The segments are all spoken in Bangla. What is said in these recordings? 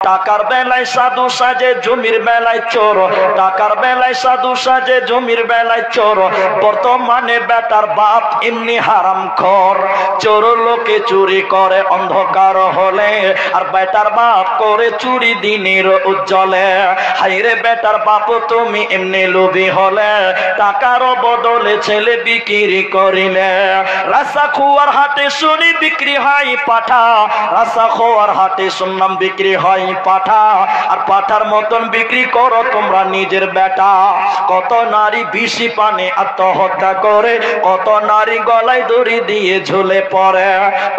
টাকার বেলায় সাধু সাজে জমির বেলায় চোর, টাকার বেলায় সাধু সাজে জমির বেলায় চোর। বর্তমানে বেটার বাপ এমনি হারামখোর, চোর লোকে চুরি করে অন্ধকার হলে, আর বেটার বাপ করে চুরি দিনের উজ্জ্বলে। হাইরে বেটার বাপ তুমি এমনি লোভী হলে, টাকার বদলে ছেলে বিক্রি করিলে। রাসা খুয়ার হাটে শুনি বিক্রি হয় পাঠা, রাসা খোয়ার হাটে শুনলাম বিক্রি হয় পাঠা, আর পাঠার মতন বিক্রি করো তোমরা নিজের বেটা। কত নারী বিষি পানে আত্মহত্যা করে, কত নারী গলায় দড়ি দিয়ে ঝুলে পড়ে,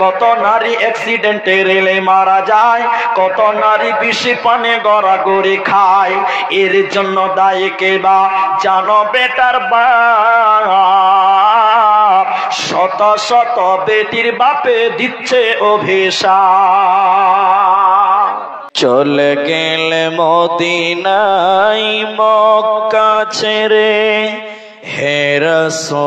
কত নারী অ্যাক্সিডেন্টে রেলে মারা যায়, কত নারী বিষি পানে গড়াগড়ি খায়। এর জন্য দায়ী কে বা জানো বেটার বাপ, শত শত বেটির বাপে দিচ্ছে অভিশাপ। চলে গেলে মদিনায় মক্কা ছেড়ে হে রাসূল,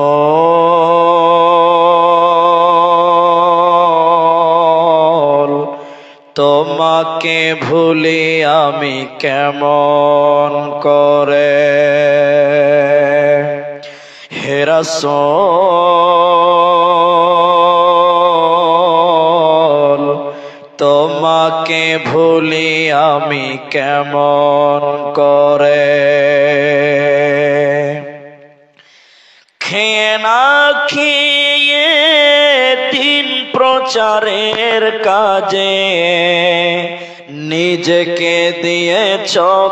তোমাকে ভুলি আমি কেমন করে। হে রাসূল, তোমাকে ভুলি আমি কেমন করে। খেয়ে না খেয়ে দিন প্রচারের কাজে নিজেকে দিয়ে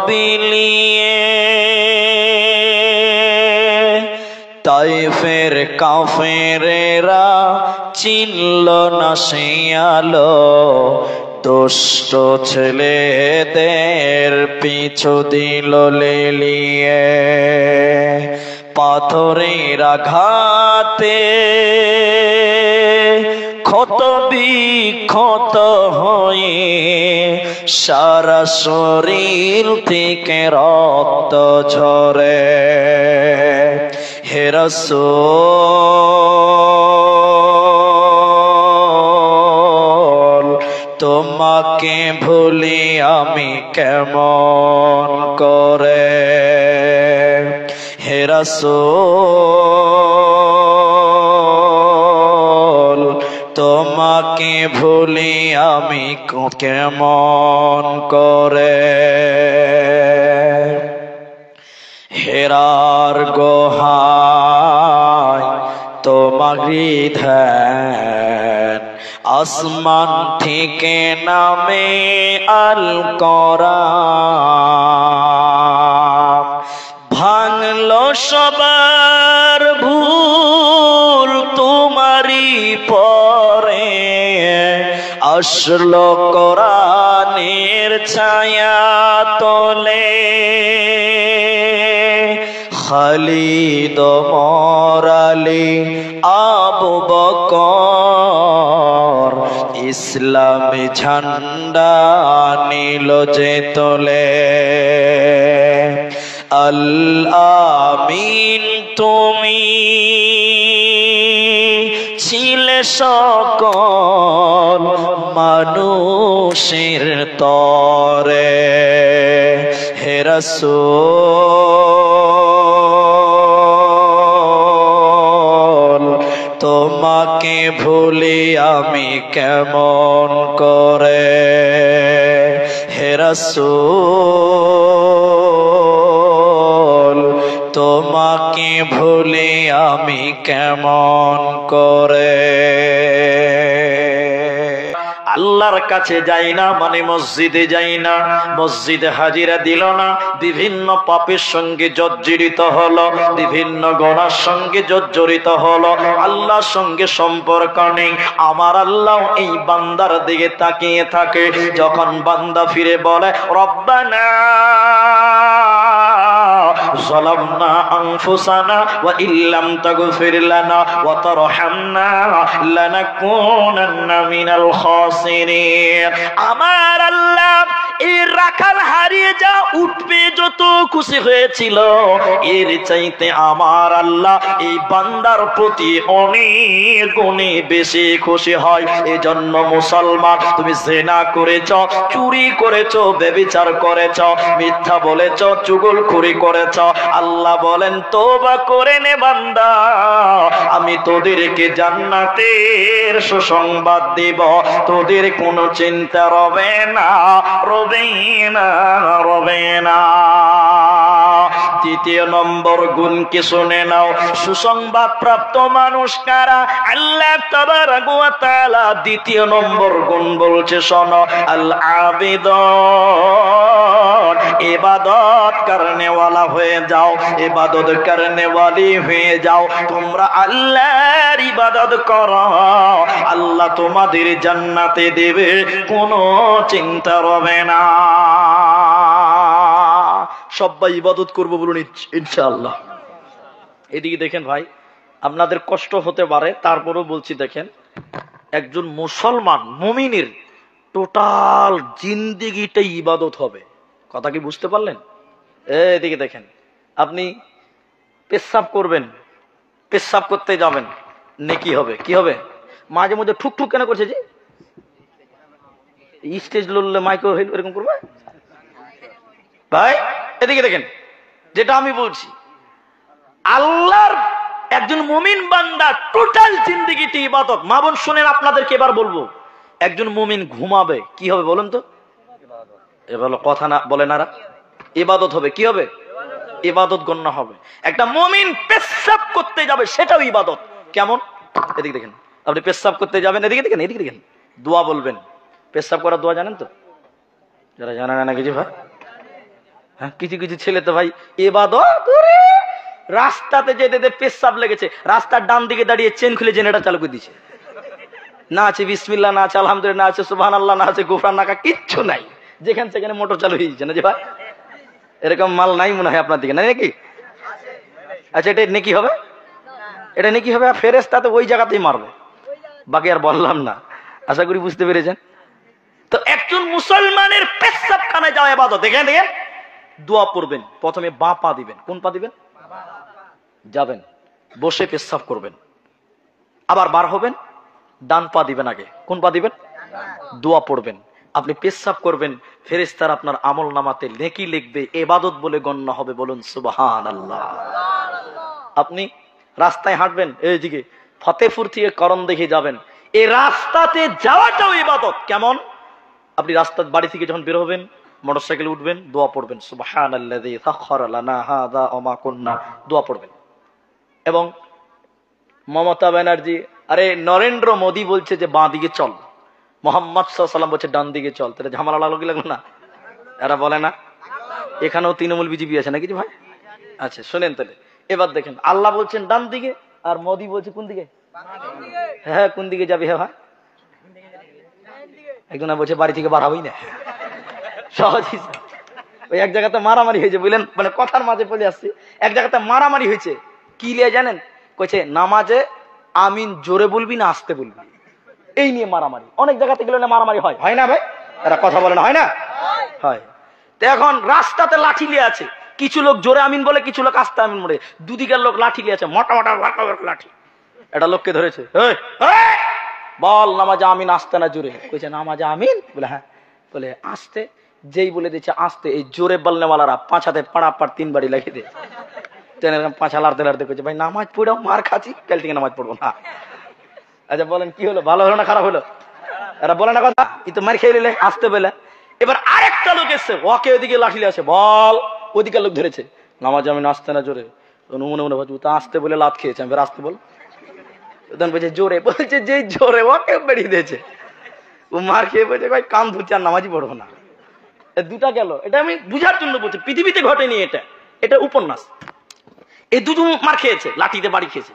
বিলিয়ে, তাইফের কাফেরেরা চিনল না সে আলো, দুষ্ট ছেলেদের পিছু দিল লেলিয়ে। পাথরের আঘাতে ক্ষত বিক্ষত হয়ে সারা শরীর থেকে রক্ত ঝরে। হে রাসূল, তোমাকে ভুলি আমি কেমন করে। হে রাসূল, তোমাকে ভুলি আমি কেমন করে। হেরার গোহায় তোমারি ধ্যান, আসমান থেকে নামে আল কোরআন। ভাঙলো সবার ভুল তোমারি পরে, আসলো কোরআনের ছায়া তলে। খালিদ ওমর আলী আবু বকর ইসলামী ঝান্ডা নিল যে তোলে। আল আমিন তুমি ছিলে সকল মানুষের তরে। হে রাসূল, তোমাকে ভুলি আমি কেমন করে। হে রাসূল, তোমাকে ভুলি আমি কেমন করে। আল্লাহর কাছে যাই না মানে মসজিদে যাই না, মসজিদে হাজিরা দিল না, বিভিন্ন পাপের সঙ্গে জর্জরিত হলো, বিভিন্ন গুনার সঙ্গে জর্জরিত হলো, আল্লাহর সঙ্গে সম্পর্ক নেই। আমার আল্লাহ এই বান্দার দিকে তাকিয়ে থাকে। যখন বান্দা ফিরে বলে রব্বানা ظلمنا أنفسنا وإن لم تغفر لنا وترحمنا لنكونن من الخاسرين। আমার আল্লাহ এই রাখাল হারিয়ে দাঁড়িয়ে যা উঠবে যত খুশি হয়েছিল, এর চাইতে আমার আল্লাহ এই বান্দার প্রতি অনেক গুণে বেশি খুশি হয়। এজন্য মুসলমান, তুমি জিনা করেছ, চুরি করেছ, ব্যভিচার করেছ, মিথ্যা বলেছ, চুগলখড়ি করেছ, আল্লাহ বলেন তওবা করে নে বান্দা, আমি তোদেরকে জান্নাতের সুসংবাদ দিব, তোদের কোনো চিন্তা রবে না, রবে না, রবে না। দ্বিতীয় নম্বর গুণ কি শুনে নাও, সুসংবাদ প্রাপ্ত মানুষ কারা? আল্লাহ তাবারাক ওয়া তাআলা দ্বিতীয় নম্বর গুণ বলছে, শোনো, আল আবিদুন, ইবাদত করনে ওয়ালা হয়ে যাও, ইবাদত করনে ওয়ালি হয়ে যাও। তোমরা আল্লাহর ইবাদত করো, আল্লাহ তোমাদের জান্নাতে দেবে, কোনো চিন্তা রবে না। সবাই ইবাদত করবো বলুন ইনশাআল্লাহ। এদিকে দেখেন ভাই, আপনাদের কষ্ট হতে পারে, তারপরেও বলছি, দেখেন একজন মুসলমান মুমিনের টোটাল জিন্দেগিটাই ইবাদত হবে। কথা কি বুঝতে পারলেন? এদিকে দেখেন, আপনি পেশাব করবেন, পেশাব করতে যাবেন, নেকি হবে। কি হবে? মাঝে মধ্যে ঠুক ঠুক কেন করছে? যে স্টেজ লড়লে মাইক্রো এরকম করবে ভাই। এদিকে দেখেন, যেটা আমি বলছি, আল্লাহর একজন মুমিন বান্দা টোটাল জিন্দেগিটি ইবাদত। মা বোন শুনেন, আপনাদেরকে এবার বলবো, একজন মুমিন ঘুমাবে, কি হবে বলেন তো? এবার কথা না বলে না, ইবাদত হবে। কি হবে? ইবাদত গণ্য হবে। একটা মুমিন পেশাব করতে যাবে, সেটাও ইবাদত। কেমন? এদিকে দেখেন, আপনি পেশাব করতে যাবেন, এদিকে দেখেন, এদিকে দেখেন, দোয়া বলবেন। পেশাব করার দোয়া জানেন তো? যারা জানে না কিছু ভাই, হ্যাঁ, কিছু কিছু ছেলে তো ভাই ইবাদত, রাস্তাতে যেতে পেশাব লেগেছে, রাস্তার ডান দিকে দাঁড়িয়ে চেন খুলে জেনারেটর চালু করে দিয়েছে, না আছে বিসমিল্লাহ, না আছে আলহামদুলিল্লাহ, না আছে সুবহানাল্লাহ, না আছে গুফরান, নাকা কিচ্ছু নাই, যেখানে সেখানে মোটর চালু হয়ে যাচ্ছে না যে ভাই? এরকম মাল নাই মনে হয় আপনার দিকে, না নাকি? আচ্ছা, এটা নেকি হবে? এটা নেকি হবে, আর ফেরেশতা তো ওই জায়গাতেই মারবে, বাকি আর বললাম না। আশা করি বুঝতে পেরেছেন। তো একজন মুসলমানের পেশাবখানায় যাওয়া ইবাদত। দেখেন দেখেন, দোয়া পড়বেন, প্রথমে বাঁ পা দিবেন। কোন পা দিবেন? যাবেন, বসে পেশাব করবেন, আবার বার হবেন, ডান পা দিবেন আগে। কোন পা দিবেন? দোয়া পড়বেন, আপনি পেশাব করবেন, ফেরেশতারা আপনার আমল নামাতে নেকি লিখবে, ইবাদত বলে গণ্য হবে। বলুন সুবহানাল্লাহ। আপনি রাস্তায় হাঁটবেন, এইদিকে ফতেপুর থেকে করণ দেখে যাবেন, এই রাস্তাতে যাওয়াটাও ইবাদত। কেমন? আপনি রাস্তা বাড়ি থেকে যখন বের হবেন, মোটরসাইকেলে উঠবেন, দোয়া পড়বেন, সুবহানাল্লাযী সাখখারা লানা হাযা ওয়া মা কুন্না, দোয়া পড়বেন। এবং মমতা ব্যানার্জি, আরে নরেন্দ্র মোদী বলছে যে বাঁ দিকে চল, মোহাম্মদ সাল্লাল্লাহু আলাইহি ওয়াসাল্লাম বলছে ডান দিকে চল, তাহলে ঝামেলা লাগলো কি লাগলো না? এরা বলে না এখানেও তৃণমূল বিজেপি আছে নাকি ভাই? আচ্ছা শুনেন তাহলে, এবার দেখেন, আল্লাহ বলছেন ডান দিকে, আর মোদী বলছে কোন দিকে? হ্যাঁ, কোন দিকে যাবি? হ্যাঁ, একজন বলছে বাড়ি থেকে বার হবেই না। সহজ, ওই এক জায়গাতে মারামারি হয়েছে, বুঝলেন, মানে কথার মাঝে বলে আসছি, এক জায়গাতে মারামারি হয়েছে। কি লিয়ে জানেন? কইছে নামাজে আমিন জোরে বলবি না আস্তে বলবি, এই নিয়ে মারামারি। অনেক জায়গাতে গেলে না মারামারি হয়, হয় না ভাই? এরা কথা বলে না, হয় না? হয়। তো এখন রাস্তাতে লাঠি লিয়ে আছে, কিছু লোক জোরে আমিন বলে, কিছু লোক আস্তে আমিন বলে, দুদিকের লোক লাঠি লিয়ে আছে, মোটা মোটা লাঠি। এটা লোককে ধরেছে, বল নামাজে আমিন আস্তে না জোরে? কইছে নামাজে আমিন, বলে হ্যাঁ, বলে আস্তে। যেই বলে দিচ্ছে আস্তে, এই জোরে বলনেওয়ালারা পাঁচ হাতে পাড়া পাড় 3 বাড়ি লাগিয়ে দেয়, পাঁচা লাড়তে লাড়তে কইছে ভাই নামাজ পড়াও, মার খাচ্ছি, কাল থেকে নামাজ পড়বো না। আচ্ছা বলেন কি হলো, ভালো হলো না খারাপ হলো? এরা বলে না কথা, ই তো মার খেয়ে নিলে আসতে বলে। এবার আরেকটা লোক এসছে, ওকে ওইদিকে লাঠি আছে, বল, ওইদিকে লোক ধরেছে, নামাজ আমি আসতে না জোরে, মনে মনে ভাবছি তা আসতে বলে লাত খেয়েছে, আমি আসতে বল, বলছে জোরে, বলছে যে জোরে ওকে বেরিয়ে দিয়েছে, ও মার খেয়ে বলছে ভাই কান ধুচ্ছে আর নামাজই পড়বো না। দুটা গেল, এটা আমি বুঝার জন্য বলছি, পৃথিবীতে ঘটেনি এটা, এটা উপন্যাস। এই দুজন মার খেয়েছে, লাঠিতে বাড়ি খেয়েছে।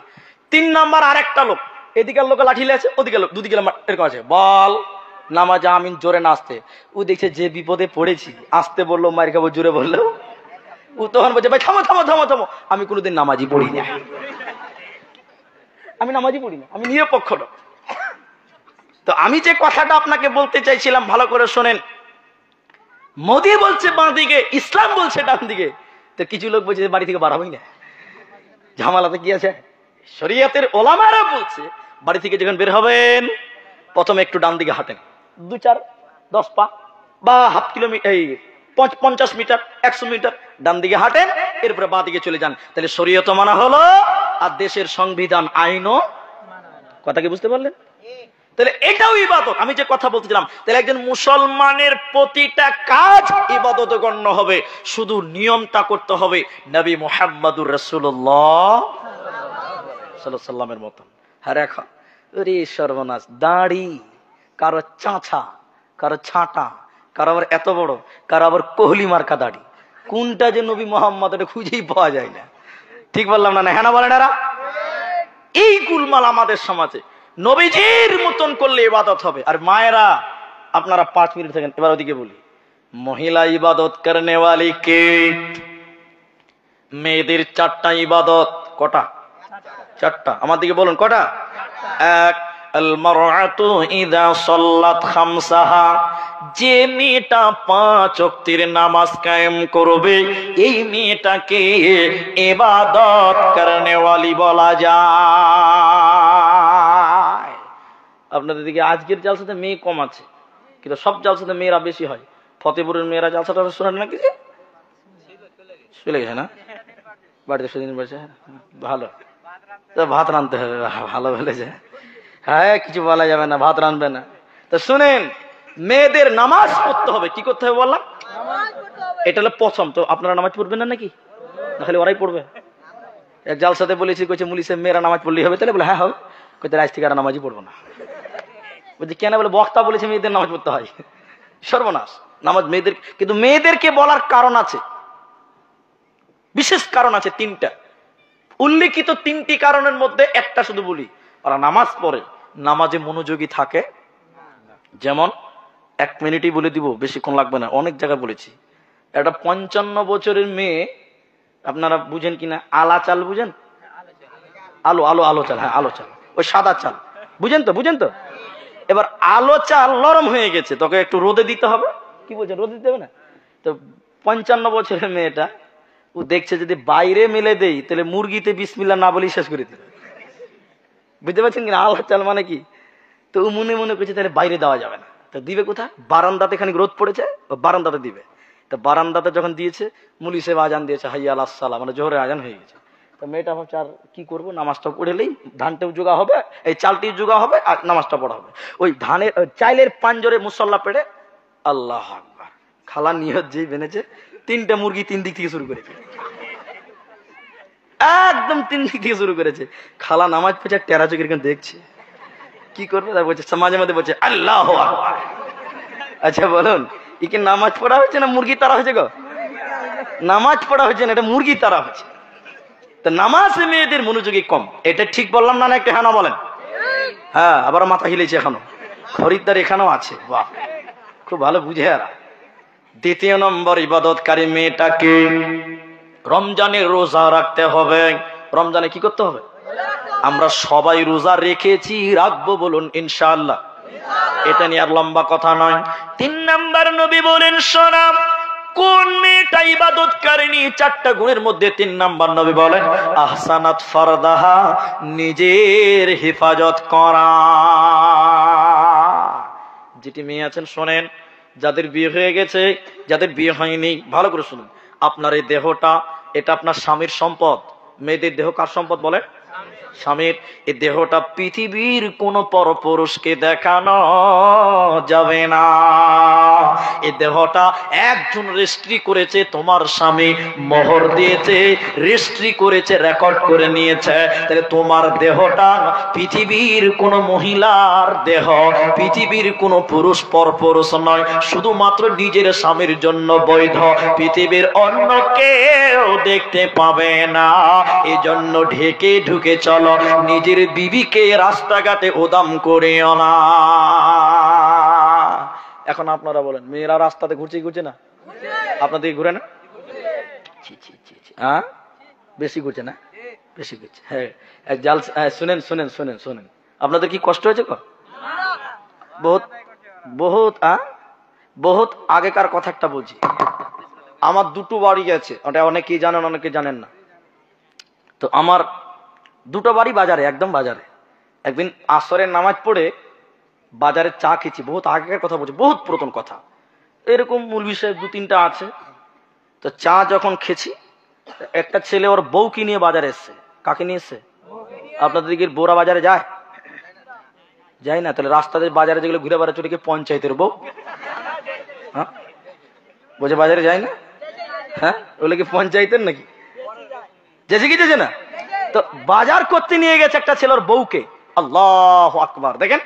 3 নাম্বার আরেকটা লোক, এদিকের লোকে লাঠি লেছে, ওদিকে লোক দুদিকে এরকম আছে, বল নামাজ আমিন জোরে না আসতে। ও দেখছে যে বিপদে পড়েছি, আসতে বললো মার খাবো, জোরে বললো। ও তখন বলছে ভাই থামো থামো থামো থামো, আমি কোনোদিন নামাজই পড়ি না, আমি নামাজই পড়ি না, আমি নিরপেক্ষ লোক। তো আমি যে কথাটা আপনাকে বলতে চাইছিলাম, ভালো করে শোনেন, মোদি বলছে বাঁ দিকে, ইসলাম বলছে ডান দিকে, তো কিছু লোক বলছে বাড়ি থেকে বার হবেই না। ঝামেলাতে কি আছে? শরীয়তের ওলামারা বলছে বাড়ি থেকে যখন বের হবেন প্রথমে একটু ডান দিকে হাঁটেন, 2-4-10 পা বা হাফ কিলোমিটার, এই 50 মিটার 100 মিটার ডান দিকে হাঁটেন, এরপরে বাঁ দিকে চলে যান। তাহলে শরীয়ত মানা হলো আর দেশের সংবিধান আইনও। কথা কি বুঝতে পারলেন? তাহলে এটাও ইবাদত। আমি যে কথা বলতেছিলাম, তাহলে একজন মুসলমানের প্রতিটা কাজ ইবাদতে গণ্য হবে, শুধু নিয়মটা করতে হবে নবী মুহাম্মদুর রাসূলুল্লাহ সাল্লাল্লাহু আলাইহি সাল্লামের মতন। হ্যাঁ রেখা রে সর্বনাশ, দাড়ি কারো চাঁচা, কারো ছাঁটা, কারো আবার এত বড়, কারো আবার কোহলি মার্কা দাড়ি। কোনটা যে নবী মুহাম্মদ এটা খুঁজেই পাওয়া যায় না। ঠিক বললাম না? হ্যাঁ না বলেন? এরা এই গুলমাল আমাদের সমাজে। নবীজির মতন করলে ইবাদত হবে। আর মায়েরা আপনারা 5 মিনিট থাকেন, এবার ওদিকে বলি। মহিলা ইবাদত করনে ওয়ালি কে? মেয়েদের 4টা ইবাদত। কটা? 4টা। আমার দিকে বলুন কটা? 1 আল মারআতু ইযা সাল্লাত খামসাহা, যে মেয়েটা 5 ওয়াক্তের নামাজ কায়েম করবে এই মেয়েটাকে ইবাদত করনে ওয়ালি বলা যায়। আপনাদের দিকে আজকের জালসাতে মেয়ে কম আছে, কিন্তু সব জালসাতে মেয়েরা বেশি হয়। ফতেপুরের মেয়েরা জালসাটা শোনেন নাকি? চলে গেছে না? বাড়িতে সেদিন বলছে ভালো তো ভাত রাঁধতে হবে। ভালো বলেছে। হ্যাঁ কিছু বলা যাবে না, ভাত রাঁধবে না। তো শুনেন, মেয়েদের নামাজ পড়তে হবে। কি করতে হবে বললাম? এটা হলো প্রথম। তো আপনারা নামাজ পড়বেন না নাকি? না খালি ওরাই পড়বে? এক জালসাতে বলেছি, কইছে মুলিসে মেয়েরা নামাজ পড়লেই হবে। তাহলে বলে হ্যাঁ হবে। কইতে আজ থেকে আর নামাজই পড়বো না। বলছি কেন? বলে বক্তা বলেছে মেয়েদের নামাজ পড়তে হয়। সর্বনাশ। নামাজ মেয়েদের, কিন্তু মেয়েদেরকে বলার কারণ আছে, বিশেষ কারণ আছে 3টা। উল্লেখিত 3টি কারণের মধ্যে একটা শুধু বলি। ওরা নামাজ পড়ে, নামাজে মনোযোগী থাকে। যেমন 1 মিনিটই বলে দিব, বেশিক্ষণ লাগবে না, অনেক জায়গায় বলেছি। একটা 55 বছরের মেয়ে, আপনারা বুঝেন কিনা আলা চাল বুঝেন? আলো আলো আলো চাল, হ্যাঁ আলো চাল, ওই সাদা চাল বুঝেন তো? বুঝেন তো? এবার আলো চাল নরম হয়ে গেছে, তোকে একটু রোদে দিতে হবে। কি বলছেন? রোদে দিতে হবে না? তো 55 বছরের মেয়েটা ও দেখছে যদি বাইরে মেলে দেই তাহলে মুরগিতে বিসমিল্লাহ না বলেই শেষ করে দিবে। বুঝতে পারছেন কিনা আল্লাহ চাল মানে কি? তো ও মনে মনে করছে তাহলে বাইরে দেওয়া যাবে না, তো দিবে কোথায়? বারান্দাতে খানিক রোদ পড়েছে, বারান্দাতে দিবে। তো বারান্দাতে যখন দিয়েছে, মুলি সাহেব আজান দিয়েছে, হাইয়া আলাস সালাম, মানে জোহরে আজান হয়ে গেছে। তো মেয়েটা ভাবছে আর কি করবো, নামাজটা পড়েলেই ধানটাও জোগা হবে, এই চালটিও জোগা হবে, আর নামাজটা পড়া হবে। ওই ধানের চাইলের পাঞ্জরে মুসল্লা পেড়ে আল্লাহ আকবার, খালা নিয়ত যেই বেনেছে, 3টা মুরগি 3 দিক থেকে শুরু করেছে, একদম 3 দিক থেকে শুরু করেছে। খালা নামাজ পড়ছে, টেরা চোখের দেখছে কি করবে, তার বলছে মাঝে মাঝে বলছে আল্লাহ আকবার। আচ্ছা বলুন, একে নামাজ পড়া হয়েছে না মুরগি তারা হয়েছে গো? নামাজ পড়া হয়েছে না, এটা মুরগি তারা হয়েছে। তো নামাজে মেয়েদের মনোযোগী কম, এটা ঠিক বললাম না? একটা হ্যাঁ না বলেন? হ্যাঁ, আবার মাথা হিলেছে এখনো, খরিদ্দার এখানেও আছে। বাহ, খুব ভালো বুঝে এরা। 2 নম্বর ইবাদতকারী মেয়েটাকে রমজানের রোজা রাখতে হবে। রমজানে কি করতে হবে? আমরা সবাই রোজা রেখেছি, রাখবো বলুন ইনশাআল্লাহ। এটা নিয়ে আর লম্বা কথা নয়। 3 নাম্বার নবী বলেন শোনা, কোন মেয়েটা ইবাদতকারিনী? 4টা গুণের মধ্যে 3 নাম্বার নবী বলেন আহসানাত ফারদাহা, নিজের হেফাজত করা। যেটি মেয়ে আছেন শোনেন, যাদের বিয়ে হয়ে গেছে, যাদের বিয়ে হয়নি ভালো করে শুনুন। আপনার এই দেহটা, এটা আপনার স্বামীর সম্পদ। মেয়েদের দেহ কার সম্পদ বলেন? স্বামীর। এই দেহটা পৃথিবীর কোন পরপুরুষকে দেখানো যাবে না। এই দেহটা একজন রেজিস্ট্রি করেছে, তোমার স্বামী মোহর দিয়েছে, রেজিস্ট্রি করেছে, রেকর্ড করে নিয়েছে। তাহলে তোমার দেহটা পৃথিবীর কোন মহিলার দেহ, পৃথিবীর কোন পুরুষ পরপুরুষ নয়, শুধুমাত্র নিজের স্বামীর জন্য বৈধ, পৃথিবীর অন্য কেউ দেখতে পাবে না। এজন্য ঢেকে ঢুকে চলো, নিজের বিবিকে রাস্তাঘাটে উদাম করিও না। এখন আপনারা বলেন, মেয়েরা রাস্তাতে ঘুরছে না? আপনাদের ঘুরে না? হ্যাঁ, বেশি ঘুরছে না? বেশি ঘুরছে। হ্যাঁ, শুনেন শুনেন শুনেন শুনেন, আপনাদের কি কষ্ট হয়েছে? বহুত বহুত বহুত আগেকার কথা একটা বলছি। আমার দুটো বাড়ি আছে, ওটা অনেকেই জানেন অনেকে জানেন না। তো আমার দুটো বাড়ি বাজারে, একদম বাজারে। একদিন আসরের নামাজ পড়ে বাজারে চা খেয়েছি, বহুত আগেকার কথা বলছি, বহুত পুরাতন কথা। এরকম মূল বিষয় 2-3টা আছে। তো চা যখন খেয়েছি, একটা ছেলে ওর বউকে নিয়ে বাজারে এসছে। কাকে নিয়ে এসছে? আপনাদের দিকে বোরা বাজারে যায়? যায় না? তাহলে রাস্তাতে বাজারে যেগুলো ঘুরে বেড়াচ্ছে ওটা কি পঞ্চায়েতের বউ? হ্যাঁ, বলছে বাজারে যায় না? হ্যাঁ, ওগুলো কি পঞ্চায়েতের নাকি? যেছে কি যেছে না? তো বাজার করতে নিয়ে গেছে একটা ছেলে ওর বউকে। আল্লাহু আকবার। দেখেন,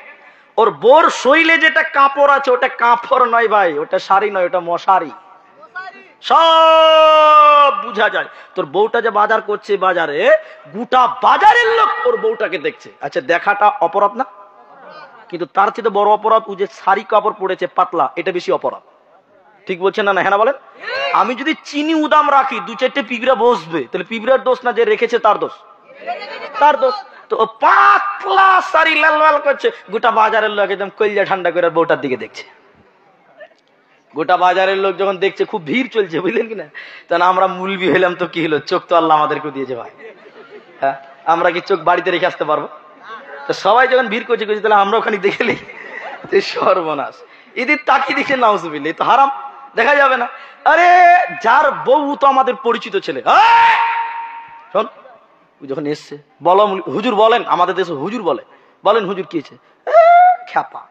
ওর বোর শরীরে যেটা কাপড় আছে ওটা কাপড় নয় ভাই, ওটা শাড়ি নয়, ওটা মশারি। সব বুঝা যায়। তোর বউটা যে বাজার করছে বাজারে, গোটা বাজারের লোক ওর বউটাকে দেখছে। আচ্ছা, দেখাটা অপরাধ না? কিন্তু তার চেয়ে বড় অপরাধ ও যে শাড়ি কাপড় পরেছে পাতলা, এটা বেশি অপরাধ। ঠিক বলছেন না? হ্যাঁ না বলেন? আমি যদি চিনি উদাম রাখি, 2-4টে পিঁপড়া বসবে, তাহলে পিঁপড়ার দোষ না, যে রেখেছে তার দোষ। তার দোষ। তো পাতলা শাড়ি লাল লাল করছে, গোটা বাজারের লোক একদম কলিজা ঠান্ডা করে বউটার দিকে দেখছে। গোটা বাজারের লোক যখন দেখছে, খুব ভিড় চলছে, বুঝলেন কিনা? তখন আমরা মুলবি হইলাম তো কি হলো, চোখ তো আল্লাহ আমাদেরকে দিয়েছে ভাই। হ্যাঁ, আমরা কি চোখ বাড়িতে রেখে আসতে পারবো? তো সবাই যখন ভিড় করছে তাহলে আমরা ওখানে দেখেলি সর্বনাশ। এদের তাকিয়ে দেখছে, নাউজুবিল্লাহ, তো হারাম, দেখা যাবে না। আরে যার বউ তো আমাদের পরিচিত ছেলে। শোন, যখন এসছে, বলো হুজুর বলেন, আমাদের দেশে হুজুর বলে, বলেন হুজুর কি হয়েছে? খ্যাপা,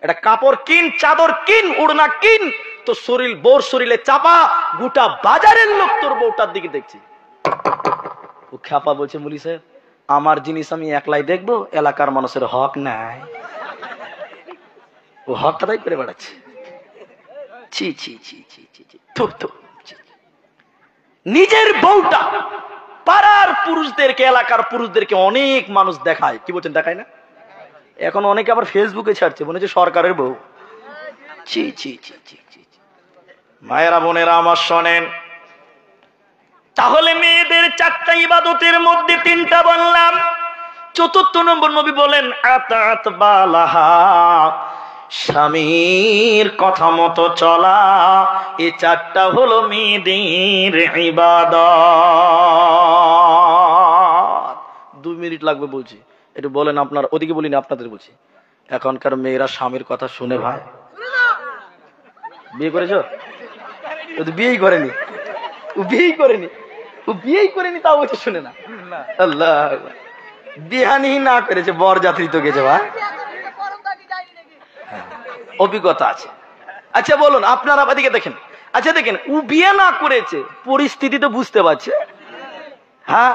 এটা কাপড় কিন, চাদর কিন, উড়না কিন, তো শরীর বোর শরীরে চাপা, গোটা বাজারের লোক তোর বউটার দিকে দেখছি। ও খ্যাপা বলছে, মুলি সাহেব, আমার জিনিস আমি একলাই দেখবো, এলাকার মানুষের হক নাই। ও হকটা তাই করে বেড়াচ্ছে। ছি ছি ছি ছি ছি ছি, থু থু। নিজের বউটা পাড়ার পুরুষদেরকে, এলাকার পুরুষদেরকে অনেক মানুষ দেখায়। কি বলছেন, দেখায় না? এখন অনেকে আবার ফেসবুকে ছাড়ছে, মনে হচ্ছে সরকারের বউ। ছি ছি ছি ছি ছি। মায়েরা বোনেরা আমার শোনেন, তাহলে মেয়েদের 4টা ইবাদতের মধ্যে 3টা বললাম। 4র্থ নম্বর নবী বলেন আতাত বালাহা, স্বামীর কথা মতো চলা। এই 4টা হলো মেয়েদের ইবাদত। 2 মিনিট লাগবে বলছি, একটু বলেন। আপনার ওদিকে বলিনি, আপনাদের বলছি। এখনকার মেয়েরা স্বামীর কথা শুনে ভাই? বিয়ে করেছো? ও তো বিয়েই করেনি, ও বিয়েই করেনি, ও বিয়েই করেনি, তাও বলছে শুনে না। আল্লাহ, বিহানি না করেছে, বরযাত্রী তো গেছে ভাই, অভিজ্ঞতা আছে। আচ্ছা বলুন, আপনারা এদিকে দেখেন। আচ্ছা দেখেন, ও বিয়ে না করেছে, পরিস্থিতি তো বুঝতে পারছে। হ্যাঁ,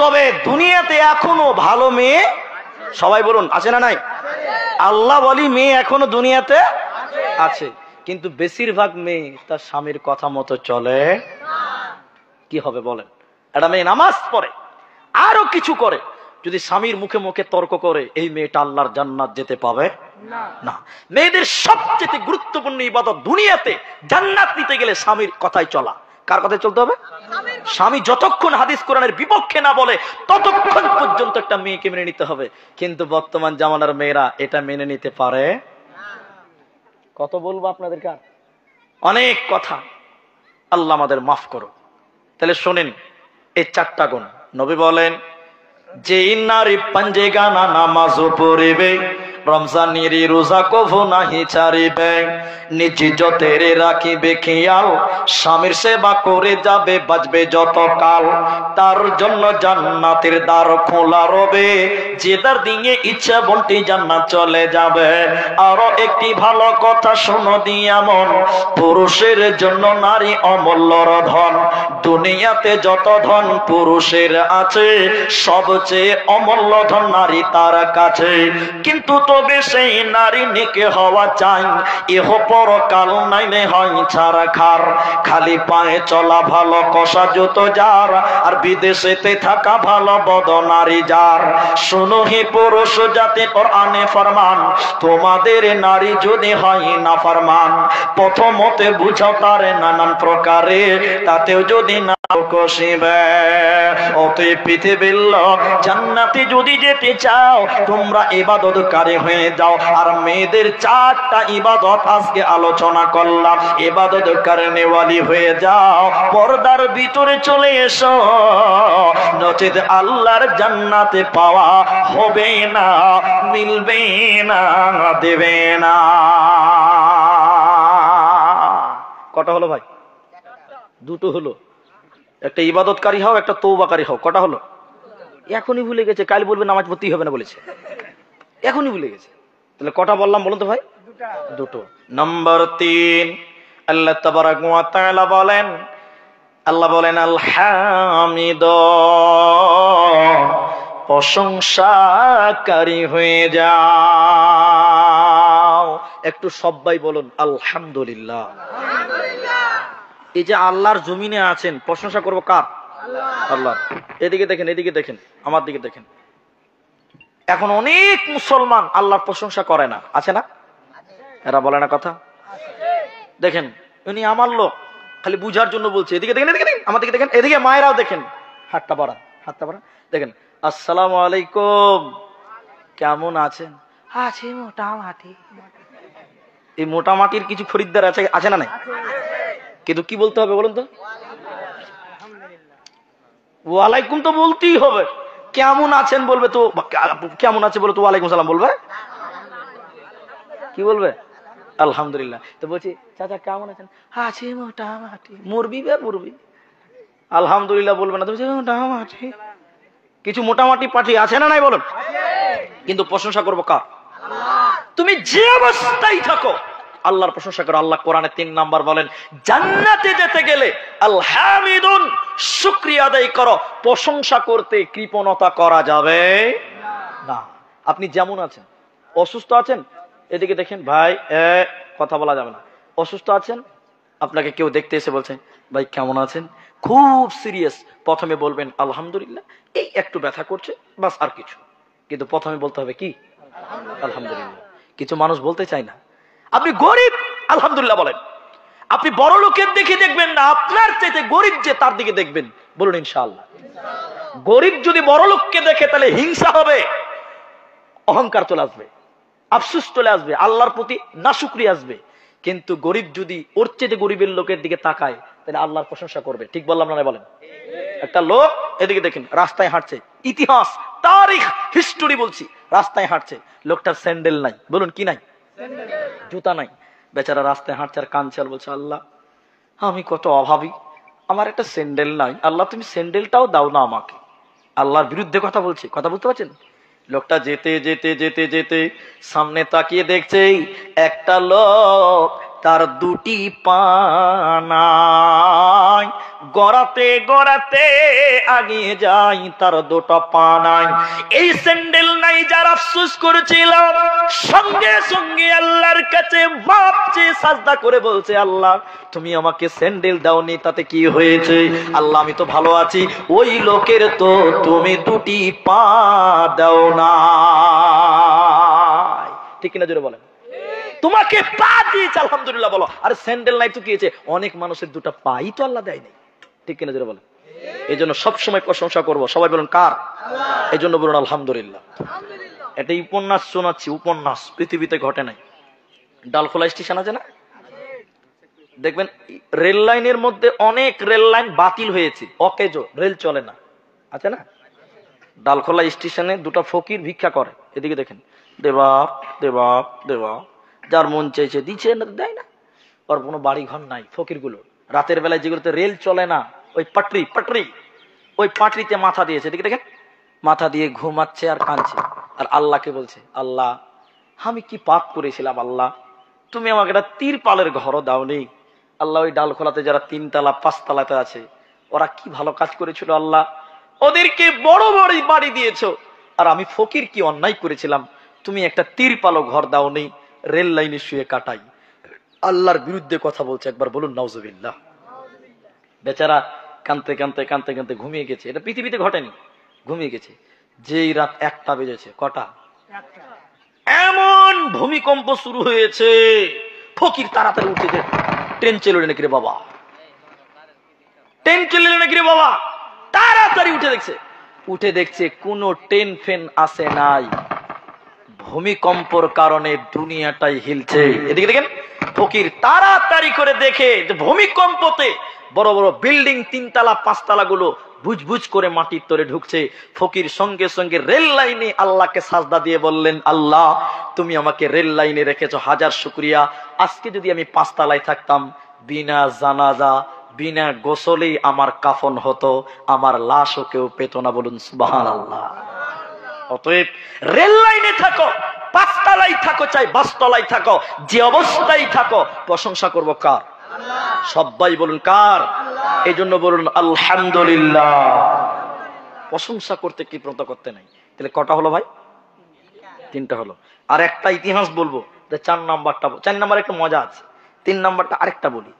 তবে দুনিয়াতে এখনো ভালো মেয়ে, সবাই বলুন, আছে না নাই? আল্লাহ বলি, মেয়ে এখনো দুনিয়াতে আছে, কিন্তু বেশিরভাগ মেয়ে তার স্বামীর কথা মতো চলে। কি হবে বলেন? একটা মেয়ে নামাজ পড়ে, আরো কিছু করে, যদি স্বামীর মুখে মুখে তর্ক করে, এই মেয়েটা আল্লাহর জান্নাত যেতে পাবে না। মেয়েদের সবচেয়ে গুরুত্বপূর্ণ ইবাদত দুনিয়াতে, জান্নাত নিতে গেলে স্বামীর কথাই চলা। কার কথায় চলতে হবে? স্বামী যতক্ষণ হাদিস কোরআনের বিপক্ষে না বলে, ততক্ষণ পর্যন্ত একটা মেয়েকে মেনে নিতে হবে। কিন্তু বর্তমান জামানার মেয়েরা এটা মেনে নিতে পারে। কত বলবো আপনাদের, কার অনেক কথা। আল্লাহ আমাদের মাফ করো। তাহলে শোনেন, এই 4টা গুণ নবী বলেন, যে নারী পাঞ্জে গানা নামাজ পড়িবে, রমজানের রোজা কভু নাহি ছাড়িবে, নিজ যতের রাখিবে খেয়াল, স্বামীর সেবা করে যাবে, বাঁচবে যত কাল, তার জন্য জান্নাতের দ্বার খোলা রবে, যে দ্বার দিয়ে ইচ্ছা বন্টি জান্নাত চলে যাবে। আরো একটি ভালো কথা শোনো দিয়া মন, পুরুষের জন্য নারী অমূল্য ধন। দুনিয়াতে যত ধন পুরুষের আছে, সবচেয়ে অমূল্য ধন নারী তার কাছে। কিন্তু তবে সেই নারী নিকে হওয়া চাই, এহ পরকাল নাইলে হয় ছাড়া খার। খালি পায়ে চলা ভালো কষা জুতো যার, আর বিদেশেতে থাকা ভালো বদ নারী যার। শুনো হে পুরুষ জাতি, কোরআনে ফরমান, তোমাদের নারী যদি হয় না ফরমান, প্রথমতে বুঝাও তারে নানান প্রকারে, তাতেও যদি না পৃথিবীর লোক জান্নাতে যদি যেতে চাও তোমরা ইবাদতকারী হয়ে যাও। আর মেয়েদের 4টা ইবাদত আজকে আলোচনা করলাম, ইবাদতকারী ওয়ালি হয়ে যাও, পর্দার ভিতরে চলে এসো, নচেত আল্লাহর জান্নাতে পাওয়া হবে না, মিলবে না, দেবে না। কটা হলো ভাই? দুটো হলো। একটা ইবাদতকারী হও, একটা তওবাকারী হও। কটা হলো? এখনই ভুলে গেছে, কাল বলবে নামাজ পড়তেই হবে না বলেছে, এখনই ভুলে গেছে। তাহলে কটা বললাম বলুন তো ভাই? দুটো। নম্বর 3, আল্লাহ তাবারাক ওয়া তাআলা বলেন, আল্লাহ বলেন আল হামিদ, প্রশংসাকারী হয়ে যাও। একটু সবাই বলুন আলহামদুলিল্লাহ। এই যে আল্লাহর জমিনে আছেন, প্রশংসা করবো কার? আল্লাহ। এদিকে দেখেন, এদিকে দেখেন, আমার দিকে দেখেন। এখন অনেক মুসলমান আল্লাহর প্রশংসা করে না, আছে না? এরা বলে না কথা। দেখেন উনি আমার লোক, খালি বুঝার জন্য বলছে। এদিকে দেখেন, এদিকে দেখেন, আমার দিকে দেখেন, এদিকে মায়েরাও দেখেন, হাতটা বাড়ান, হাতটা বাড়ান। দেখেন, আসসালামু আলাইকুম, কেমন আছেন? আছি মোটামুটি। এই মোটামাটির কিছু খরিদ্দার আছে, আছে না নাই? কিন্তু কি বলতে হবে বলুন তো? ওয়ালাইকুম তো বলতেই হবে। কেমন আছেন বলবে তো, কেমন আছে বলে তো ওয়ালাইকুম সালাম বলবে? কি বলবে? আলহামদুলিল্লাহ। তো বলছি চাচা কেমন আছেন? আছি মোটামুটি। মুরবি বে মুরবি, আলহামদুলিল্লাহ বলবে না, তো মোটামুটি। কিছু মোটামুটি পাঠি আছে না নাই বলুন? কিন্তু প্রশংসা করবো কার? তুমি যে অবস্থায় থাকো আল্লাহর প্রশংসা করো। আল্লাহ কোরআনে 3 নাম্বার বলেন, জান্নাতে যেতে গেলে আলহামিদুন, শুকরিয়া আদায় করো। প্রশংসা করতে কৃপণতা করা যাবে না। আপনি যেমন আছেন, অসুস্থ আছেন, এদিকে দেখেন ভাই, কথা বলা যাবে না। অসুস্থ আছেন, আপনাকে কেউ দেখতে এসে বলছে ভাই কেমন আছেন, খুব সিরিয়াস, প্রথমে বলবেন আলহামদুলিল্লাহ, এই একটু ব্যথা করছে, বাস, আর কিছু। কিন্তু প্রথমে বলতে হবে কি? আলহামদুলিল্লাহ। কিছু মানুষ বলতে চায় না। আপনি গরিব, আলহামদুলিল্লাহ বলেন। আপনি বড় লোকের দিকে দেখবেন না, আপনার চাইতে গরিব যে তার দিকে দেখবেন, বলুন ইনশাআল্লাহ। গরিব যদি বড় লোককে দেখে তাহলে হিংসা হবে, অহংকার চলে আসবে, আফসোস চলে আসবে, আল্লাহর প্রতি নাশুকরি আসবে। কিন্তু গরিব যদি ওর চেয়ে গরিবের লোকের দিকে তাকায় তাহলে আল্লাহর প্রশংসা করবে। ঠিক বললাম না বলেন? একটা লোক এদিকে দেখেন রাস্তায় হাঁটছে, ইতিহাস, তারিখ, হিস্টোরি বলছি, রাস্তায় হাঁটছে, লোকটার স্যান্ডেল নাই। বলুন কি নাই? জুতা নাই। বেচারা রাস্তায় হাঁটছে আর কাঁদছে আর বলছে আল্লাহ আমি কত অভাবী, আমার একটা স্যান্ডেল নাই, আল্লাহ তুমি স্যান্ডেলটাও দাও না আমাকে। আল্লাহর বিরুদ্ধে কথা বলছে, কথা বুঝতে পারছেন? লোকটা যেতে যেতে যেতে যেতে সামনে তাকিয়ে দেখছে একটা লোক, তার 2টি পা নাই, গড়াতে গড়াতে আগিয়ে যাই, তার 2টা পা নাই। এই স্যান্ডেল নাই যার আফসোস করেছিল, সঙ্গে সঙ্গে আল্লাহর কাছে মাপ চেয়ে সাজদা করে বলছে আল্লাহ তুমি আমাকে স্যান্ডেল দাওনি, তাতে কি হয়েছে? আল্লাহ আমি তো ভালো আছি, ওই লোকের তো তুমি 2টি পা দাও না। ঠিক কিনা জোরে বলেন? তোমাকে পা দিয়েছে আলহামদুলিল্লাহ বলো, আর স্যান্ডেল নাই তো কি হয়েছে? অনেক মানুষের 2টা পাই তো আল্লাহ দেয় নাই। ঠিক কিনা জোরে বলেন? এই জন্য সবসময় প্রশংসা করবো। সবাই বলুন কার? এই জন্য বলুন আলহামদুলিল্লাহ। এটা উপন্যাস শোনাচ্ছি, উপন্যাস, পৃথিবীতে ঘটে নাই। ডালখোলা স্টেশন আছে না, দেখবেন রেল লাইনের মধ্যে অনেক রেল লাইন বাতিল হয়েছে, অকেজ, রেল চলে না, আছে না? ডালখোলা স্টেশনে 2টা ফকির ভিক্ষা করে, এদিকে দেখেন, দেবা দেবা দেবা, যার মন চাইছে দিচ্ছে, না দেয় না। ওর কোনো বাড়ি ঘর নাই। ফকিরগুলো রাতের বেলায় যেগুলোতে রেল চলে না, ওই পাটরি পাটরি, ওই পাটরিতে মাথা দিয়েছে, এদিকে দেখেন, মাথা দিয়ে ঘুমাচ্ছে আর কাঁদছে। আর আল্লাহকে বলছে আল্লাহ আমি কি পাপ করেছিলাম, আল্লাহ তুমি আমাকে একটা তিরপালের ঘরও দাওনি। আল্লাহ ওই ডালখোলাতে যারা 3 তলা 5 তলাতে আছে ওরা কি ভালো কাজ করেছিল আল্লাহ, ওদেরকে বড় বড় বাড়ি দিয়েছো। আর আমি ফকির কি অন্যায় করেছিলাম, তুমি একটা তিরপালও ঘর দাওনি, রেল লাইনে শুয়ে কাটাই। আল্লাহর বিরুদ্ধে কথা বলছে, একবার বলুন নাউজুবিল্লাহ। বেচারা কানতে কানতে কানতে কানতে ঘুমিয়ে গেছে। এটা পৃথিবীতে ঘটেনি, ঘুমিয়ে গেছে। যেই রাত 1টা বেজেছে, কটা? এমন ভূমিকম্প শুরু হয়েছে, ফকির তাড়াতাড়ি উঠে যে ট্রেন চলে নাকি রে বাবা, ট্রেন চলে এলো নাকি রে বাবা, তাড়াতাড়ি উঠে দেখছে কোনো ট্রেন ফেন আসে নাই, ভূমিকম্পর কারণে দুনিয়াটাই হিলছে। এদিকে দেখেন ফকির তাড়াতাড়ি করে দেখে যে ভূমিকম্পতে বড় বড় বিল্ডিং 3 তলা 5 তলা গুলো বুঝবুঝ করে মাটির তরে ঢুকছে। ফকির সঙ্গে সঙ্গে রেল লাইনে আল্লাহকে সাজদা দিয়ে বললেন, আল্লাহ তুমি আমাকে রেল লাইনে রেখেছো, হাজার শুকরিয়া। আজকে যদি আমি 5 তলায় থাকতাম, বিনা জানাজা বিনা গোসলেই আমার কাফন হতো, আমার লাশও কেউ পেত না। বলুন সুবহানাল্লাহ। অতএব রেল লাইনে থাকো, 5 তলায় থাকো, চাই 5 তলায় থাকো, যে অবস্থায় থাকো, প্রশংসা করবো কার? সবাই বলুন কার? এই জন্য বলুন আলহামদুলিল্লাহ। প্রশংসা করতে কি প্রত করতে নাই। তাহলে কটা হলো ভাই? 3টা হলো। আর একটা ইতিহাস বলবো, 4 নাম্বারটা, 4 নাম্বার একটা মজা আছে, 3 নাম্বারটা আরেকটা বলি।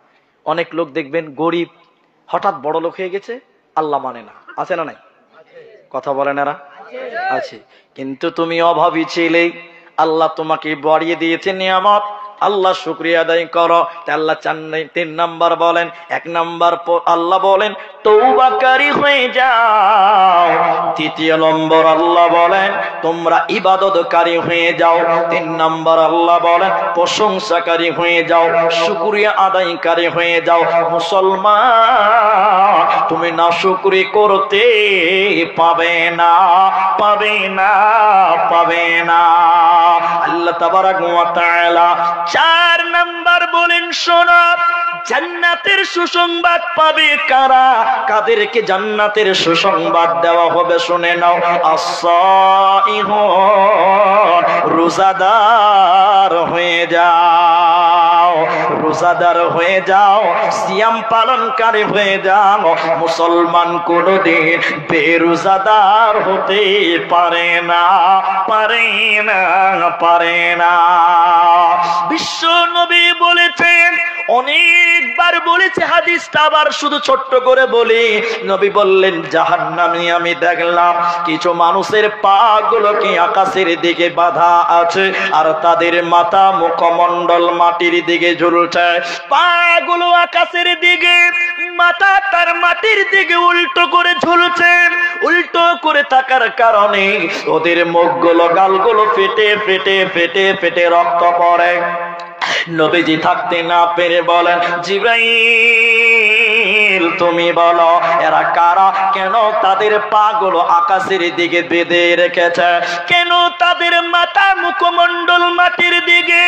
অনেক লোক দেখবেন গরিব হঠাৎ বড় লোক হয়ে গেছে, আল্লাহ মানে না, আছে না নাই? কথা বলেন এরা আছে। কিন্তু তুমি অভাবী ছিলে, আল্লাহ তোমাকে বাড়িয়ে দিয়েছে নিয়ামত, আল্লাহ শুকরিয়া আদায় করো। আল্লাহ 3 নাম্বার বলেন। 1 নাম্বার আল্লাহ বলেন তওবাকারী হয়ে যাও। 3 নম্বর আল্লাহ বলেন তোমরা ইবাদতকারী হয়ে যাও। 3 নাম্বার আল্লাহ বলেন প্রশংসাকারী হয়ে যাও, শুকরিয়া আদায়কারী হয়ে যাও। মুসলমান তুমি নাশুকরি করতে পাবে না, পাবে না, পাবে না। আল্লাহ তাবারাক ওয়া তাআলা 4 নাম্বার বলেন শোনো, জান্নাতের সুসংবাদ পাবে কারা? কাদেরকে জান্নাতের সুসংবাদ দেওয়া হবে শুনে নাও। আস-সাইহুন, রোজাদার হয়ে যাও, রোজাদার হয়ে যাও, সিয়াম পালনকারী হয়ে যাও। মুসলমান কোনদিন বেরোজাদার হতে পারে না, পারে না, পারে না। বিশ্ব নবী বলেছেন, অনেকবার বলেছে হাদিসটা, আবার শুধু ছোট্ট করে বলি। নবী বললেন জাহান্নামী আমি দেখলাম কিছু মানুষের পা গুলোকে আকাশের দিকে বাঁধা আছে, আর তাদের মাথা মুখমণ্ডল মাটির দিকে ঝুলছে। পা গুলো আকাশের দিকে, মাথা তার মাটির দিকে উল্টো করে ঝুলছে। উল্টো করে থাকার কারণে ওদের মুখগুলো গালগুলো ফেটে ফেটে ফেটে ফেটে রক্ত পড়ে। নবীজি থাকতে না পেরে বলেন জিবরাইল তুমি বলো এরা কারা? কেন তাদের পা গুলো আকাশের দিকে বেঁধে রেখেছে? কেন তাদের মাথা মুখমণ্ডল মাটির দিকে?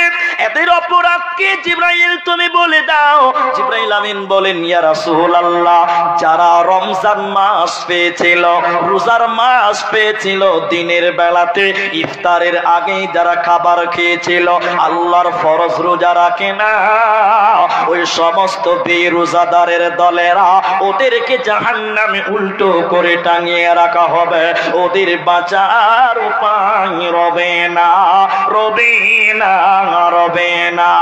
এদের অপরাধ কি জিবরাইল তুমি বলে দাও। জিবরাইল আমিন বলেন ইয়া রাসূলুল্লাহ, যারা রমজান মাস পেয়েছিল, রোজার মাস পেয়েছিল, দিনের বেলাতে ইফতারের আগেই যারা খাবার খেয়েছিল, আল্লাহর ফরজ রোজা রাখে না, ওই সমস্ত বেরোজাদারের দলেরা ওদেরকে জাহান্নামে উল্টো করে টাঙিয়ে রাখা হবে। ওদের বাঁচার উপায় রবে না, রবে না, রবে না।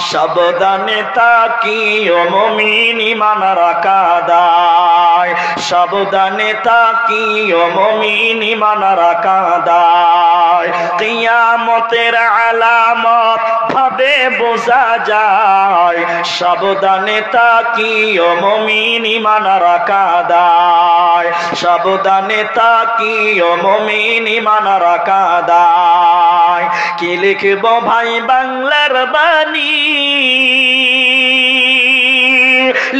সাবধানে তাকিও মুমিন ঈমান রাখা দায়, সাবধানে তাকিও মুমিন ঈমান রাখা দায়। কিয়ামতের আলামত ভাবে বোঝা যায়, সাবধানে তাকিও মুমিন ঈমান রাখা দায়, সাবধানে তাকিও মুমিন ঈমান রাখা দায়। কি লিখব ভাই বাংলার বাণী,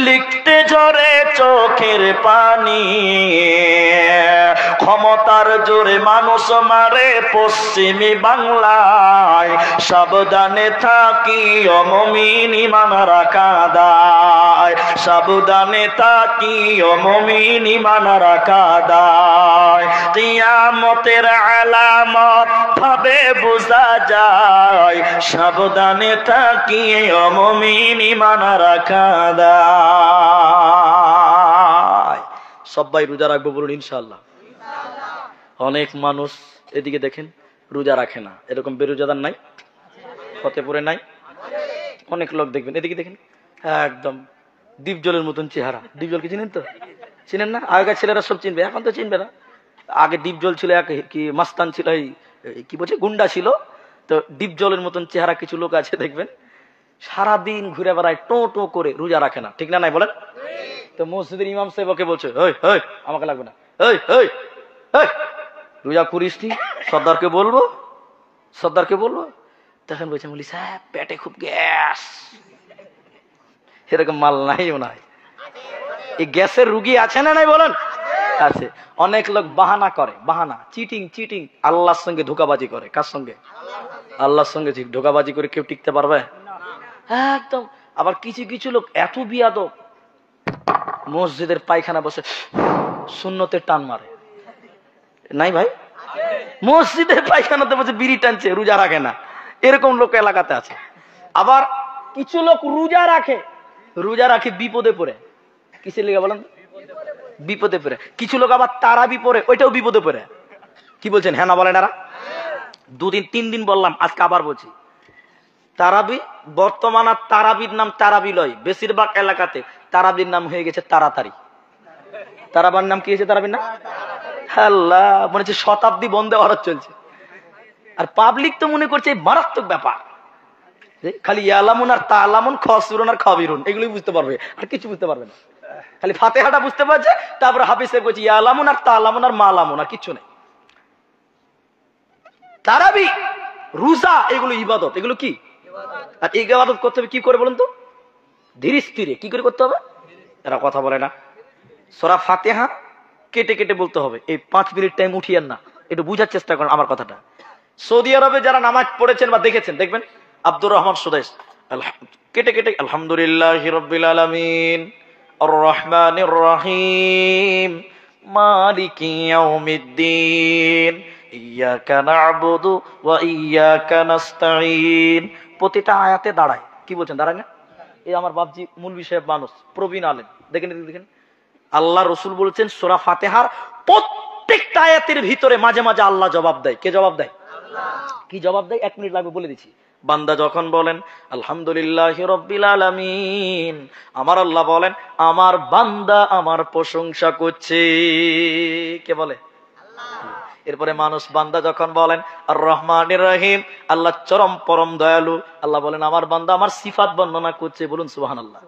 লিখতে ঝরে চোখের পানি। ক্ষমতার জোরে মানুষ মারে পশ্চিমী বাংলায়, সাবধানে থাকিও মুমিন ঈমান রাখা দায়, সাবধানে থাকিও মুমিন ঈমান রাখা দায়। কিয়ামতের আলামত ভাবে বোঝা যায়, সাবধানে থাকিও মুমিন ঈমান রাখা দায়। সবাই রোজা রাখবো বলুন ইনশাআল্লাহ। অনেক মানুষ এদিকে দেখেন রোজা রাখে না, এরকম বেরোজাদার নাই? ফতেপুরে নাই? অনেক লোক দেখবেন এদিকে দেখেন একদম ডিপজলের মতন চেহারা। ডিপজলকে চিনেন তো? চিনেন না? আগেকার ছেলেরা সব চিনবে, এখন তো চিনবে না। আগে ডিপজল ছিল, এক কি মাস্তান ছিল, কি বলছে গুন্ডা ছিল। তো ডিপজলের মতন চেহারা কিছু লোক আছে দেখবেন, সারাদিন ঘুরে বেড়ায়, টো টো করে, রোজা রাখে না। ঠিক না নাই বলেন? তো মসজিদের ইমাম সাহেব ওকে বলছে, ওই ওই আমাকে লাগবে না, ওই ওই ওই রোজা করিস নি, সর্দারকে বলবো, সর্দারকে বলবো। তখন বলছে বলি সাহেব পেটে খুব গ্যাস। এরকম মাল নাই মনে হয়। এই গ্যাসের রুগী আছে না নাই বলেন? আছে। অনেক লোক বাহানা করে, বাহানা, চিটিং চিটিং, আল্লাহর সঙ্গে ধোঁকাবাজি করে। কার সঙ্গে? আল্লাহর সঙ্গে ধোঁকাবাজি করে কেউ টিকতে পারবে? একদম। আবার কিছু কিছু লোক এত বিয়াদব, মসজিদের পায়খানা বসে সুন্নতের টান মারে। নাই ভাই? মসজিদের পায়খানাতে বসে বিড়ি টানছে, রোজা রাখে না। এরকম লোক এলাকাতে আছে। আবার কিছু লোক রোজা রাখে, রোজা রাখে বিপদে পড়ে। কিসের লেগে বলেন? বিপদে পড়ে। কিছু লোক আবার তারাবি পড়ে, ওইটাও বিপদে পড়ে। কি বলছেন? হ্যাঁ না বলেন? এরা 2 দিন 3 দিন বললাম, আজকে আবার বলছি। তারাবি, বর্তমান আর তারাবির নাম তারাবি লয়, বেশিরভাগ এলাকাতে তারাবির নাম হয়ে গেছে তাড়াতাড়ি। তারাবার নাম কি হয়েছে? তারাবির নাম আল্লাহ, মনে হচ্ছে শতাব্দী বন্ধে ভারত চলছে। আর পাবলিক তো মনে করছে মারাত্মক ব্যাপার, খালি ইয়ালামুন আর তালামুন, খসরুন আর খবিরুন, এগুলোই বুঝতে পারবে, আর কিছু বুঝতে পারবে না। খালি ফাতিহাটা বুঝতে পারছে, তারপরে হাফিজ সাহেব বলছে ইয়ালামুন আর তালামুন আর মালামুন, আর কিচ্ছু নেই। তারাবি, রোজা, এগুলো ইবাদত। এগুলো কি? আর এই ইবাদত করতে হবে কি করে বলুন তো? ধীরে স্থিরে। কি করে করতে হবে? এরা কথা বলে না। সূরা ফাতিহা কেটে কেটে বলতে হবে। এই 5 মিনিট টাইম উঠিয়েন না, একটু বুঝার চেষ্টা করেন আমার কথাটা। সৌদি আরবে যারা নামাজ পড়েছেন বা দেখেছেন, দেখবেন আব্দুর রহমান সুদাইস কেটে কেটে আলহামদুলিল্লাহি রাব্বিল আলামিন আর রহমানির রহিম মালিকি ইয়াউমিদ্দিন ইয়াকা না'বুদু ওয়া ইয়াকা নাস্তাঈন। প্রতিটা আয়াতে দাঁড়ায়। কি বলছেন? দাঁড়ায় না? এই আমার বাপজি মৌলভী সাহেব মানুষ, প্রবীণ আলেম, দেখেন দেখেন। আল্লাহ রসুল বলছেন সূরা ফাতিহার প্রত্যেকটা আয়াতের ভিতরে মাঝে মাঝে আল্লাহ জবাব দেয়। কে জবাব দেয়? কি জবাব দেয়? 1 মিনিট লাগবে, বলে দিচ্ছি। বান্দা যখন বলেন আলহামদুলিল্লাহি রাব্বিল আলামিন, আমার আল্লাহ বলেন আমার বান্দা আমার প্রশংসা করছে। কে বলে? এরপরে মানুষ বান্দা যখন বলেন আর রহমানির রহিম, আল্লাহ চরম পরম দয়ালু, আল্লাহ বলেন আমার বান্দা আমার সিফাত বর্ণনা করছে, বলুন সুবহানাল্লাহ।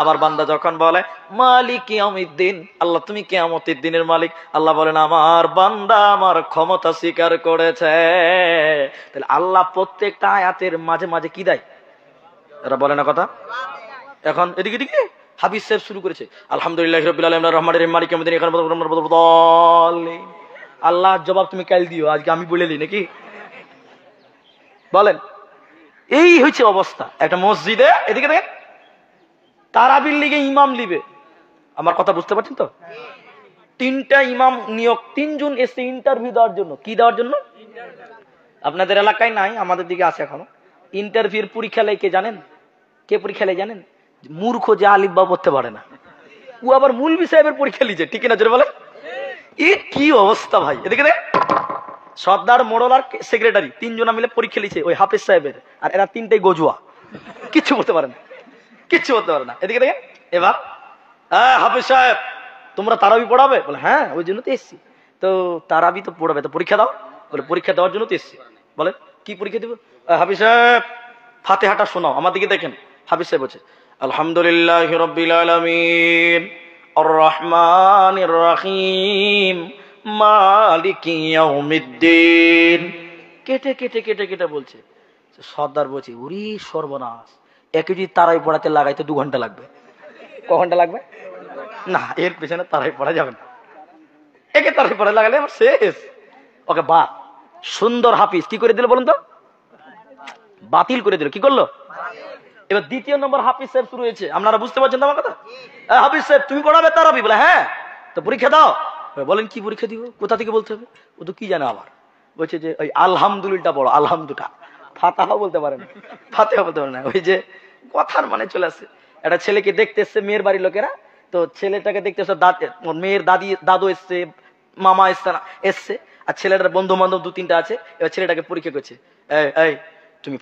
আবার বান্দা যখন বলে মালিক ইয়াউমিদ্দিন, আল্লাহ তুমি কিয়ামতের দিনের মালিক, আল্লাহ বলেন আমার বান্দা আমার ক্ষমতা স্বীকার করেছে। তাহলে আল্লাহ প্রত্যেকটা আয়াতের মাঝে মাঝে কি দেয়? এরা বলে না কথা। এখন এদিকে এদিকে হাফিজ সাহেব শুরু করেছে আলহামদুলিল্লাহি রাব্বিল আলামিন আর রহমানির রহিম মালিক ইয়াউমিদ্দিন, এখানে আল্লাহ জবাব তুমি কাল দিও, আজকে আমি বলে দিই নাকি? বলেন। এই হচ্ছে অবস্থা একটা মসজিদে। এদিকে দেখেন তারাবির লিগে ইমাম লিবে। আমার কথা বুঝতে পারছেন তো? 3টা ইমাম নিয়োগ, 3 জন এসে ইন্টারভিউ দেওয়ার জন্য। কি দেওয়ার জন্য? আপনাদের এলাকায় নাই, আমাদের দিকে আছে এখনো। ইন্টারভিউর পরীক্ষা লেগে কে জানেন? কে পরীক্ষা লেগে জানেন? মূর্খ যে আলিফ বা পড়তে পারে না, ও আবার মৌলভী সাহেবের পরীক্ষা লিজে। ঠিক না জোরে বলে? এ কি অবস্থা ভাই! এদিকে দেখ, সর্দার, মোড়ল আর সেক্রেটারি 3 জনা মিলে পরীক্ষা লিছে ওই হাফেজ সাহেবের, আর এরা 3টাই গজুয়া, কিচ্ছু বলতে পারে না, কিচ্ছু বলতে পারে না। এদিকে দেখেন এবার হাফেজ সাহেব তোমরা তারাবি পড়াবে? বলে হ্যাঁ, ওই জন্য তো এসছি। তো তারাবি তো পড়াবে, তো পরীক্ষা দাও। বলে পরীক্ষা দেওয়ার জন্য তো এসছি। বলে কি পরীক্ষা দিব? হাফেজ সাহেব ফাতিহাটা শোনাও। আমার দিকে দেখেন, হাফেজ সাহেব বলছে আলহামদুলিল্লাহি রাব্বিল আলামিন আর রহমানির রহিম মালিকি ইয়াউমিদ্দিন। কেটে কেটে কেটে কেটে বলছে। সর্দার বলছে ওরে সর্বনাশ, একে যদি তারাই পড়াতে লাগাইতে 2 ঘন্টা লাগবে। ক ঘন্টা লাগবে? না, এর পেছনে তারাই পড়া যাবে না। একে তারাই পড়া লাগালে আমার শেষ। ওকে বাদ। সুন্দর হাফিজ কি করে দিল বলুন তো? বাতিল করে দিল। কি করলো? এবার 2য় নম্বর হাফিজ সাহেব শুরু হয়েছে। আপনারা বুঝতে পারছেন আমার কথা? হাফিজ সাহেব তুমি পড়াবে তারাবি? বলে হ্যাঁ। তো পরীক্ষা দাও। বলেন কি পরীক্ষা দিব? কোথা থেকে বলতে হবে? ও তো কি জানে আবার। বলছে যে ওই আলহামদুলিল্লাহ বড়, আলহামদুলিল্লাহ। ফাতিহা বলতে পারে না, ফাতিহা বলতে পারে না। ওই যে কথার মানে চলে আসে। একটা ছেলেকে দেখতে এসছে মেয়ের বাড়ির লোকেরা, তো ছেলেটাকে দেখতে এসছে, মেয়ের দাদু এসছে, মামা এসছে, আর ছেলেটার বন্ধু বান্ধব 2-3টা আছে। এবার ছেলেটাকে পরীক্ষা করছে, এই তুমি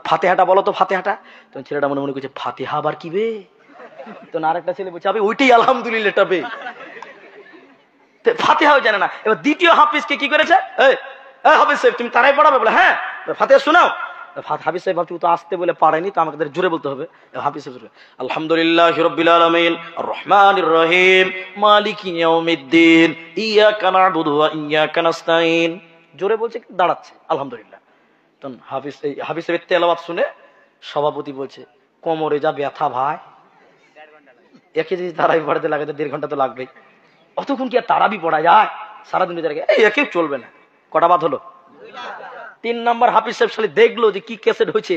ফাতিহাটা বলো তো, ফাতিহাটা। তখন ছেলেটা মনে মনে করছে ফাতিহা আবার কি বে? তো আরেকটা ছেলে বলছে আবে ওইটাই আলহামদুলিল্লাহটা বে। ফাতিহাও জানে না। এবার 2য় হাফিজকে কি করেছে, এই হাফিজ সাহেব তুমি তারাই পড়াবে? বলে হ্যাঁ। ফাতিহা শোনাও। হাফিজ সাহেব ভাবছি ও তো আসতে বলে পারেনি, তো আমাদের জোরে বলতে হবে। হাফিজ সাহেব আলহামদুলিল্লাহি রাব্বিল আলামিন আর রহমানির রহিম মালিকি ইয়াউমিদ্দিন ইয়্যাকা না'বুদু ওয়া ইয়্যাকা নাস্তাইন। জোরে বলছে, দাঁড়াচ্ছে আলহামদুলিল্লাহ। তখন হাফিজ সাহেবের তেলাওয়াত শুনে সভাপতি বলছে, কোমরে যা ব্যথা ভাই, একে যদি তারাবি পড়াতে লাগে তো 1.5 ঘন্টা তো লাগবেই, অতক্ষণ কি আর তারাবি পড়া যায় সারাদিন? এই একে চলবে না। কটা বাদ হলো? 3 নম্বর হাফিজ সাহেব শালি দেখলো যে কি ক্যাসেট হয়েছে,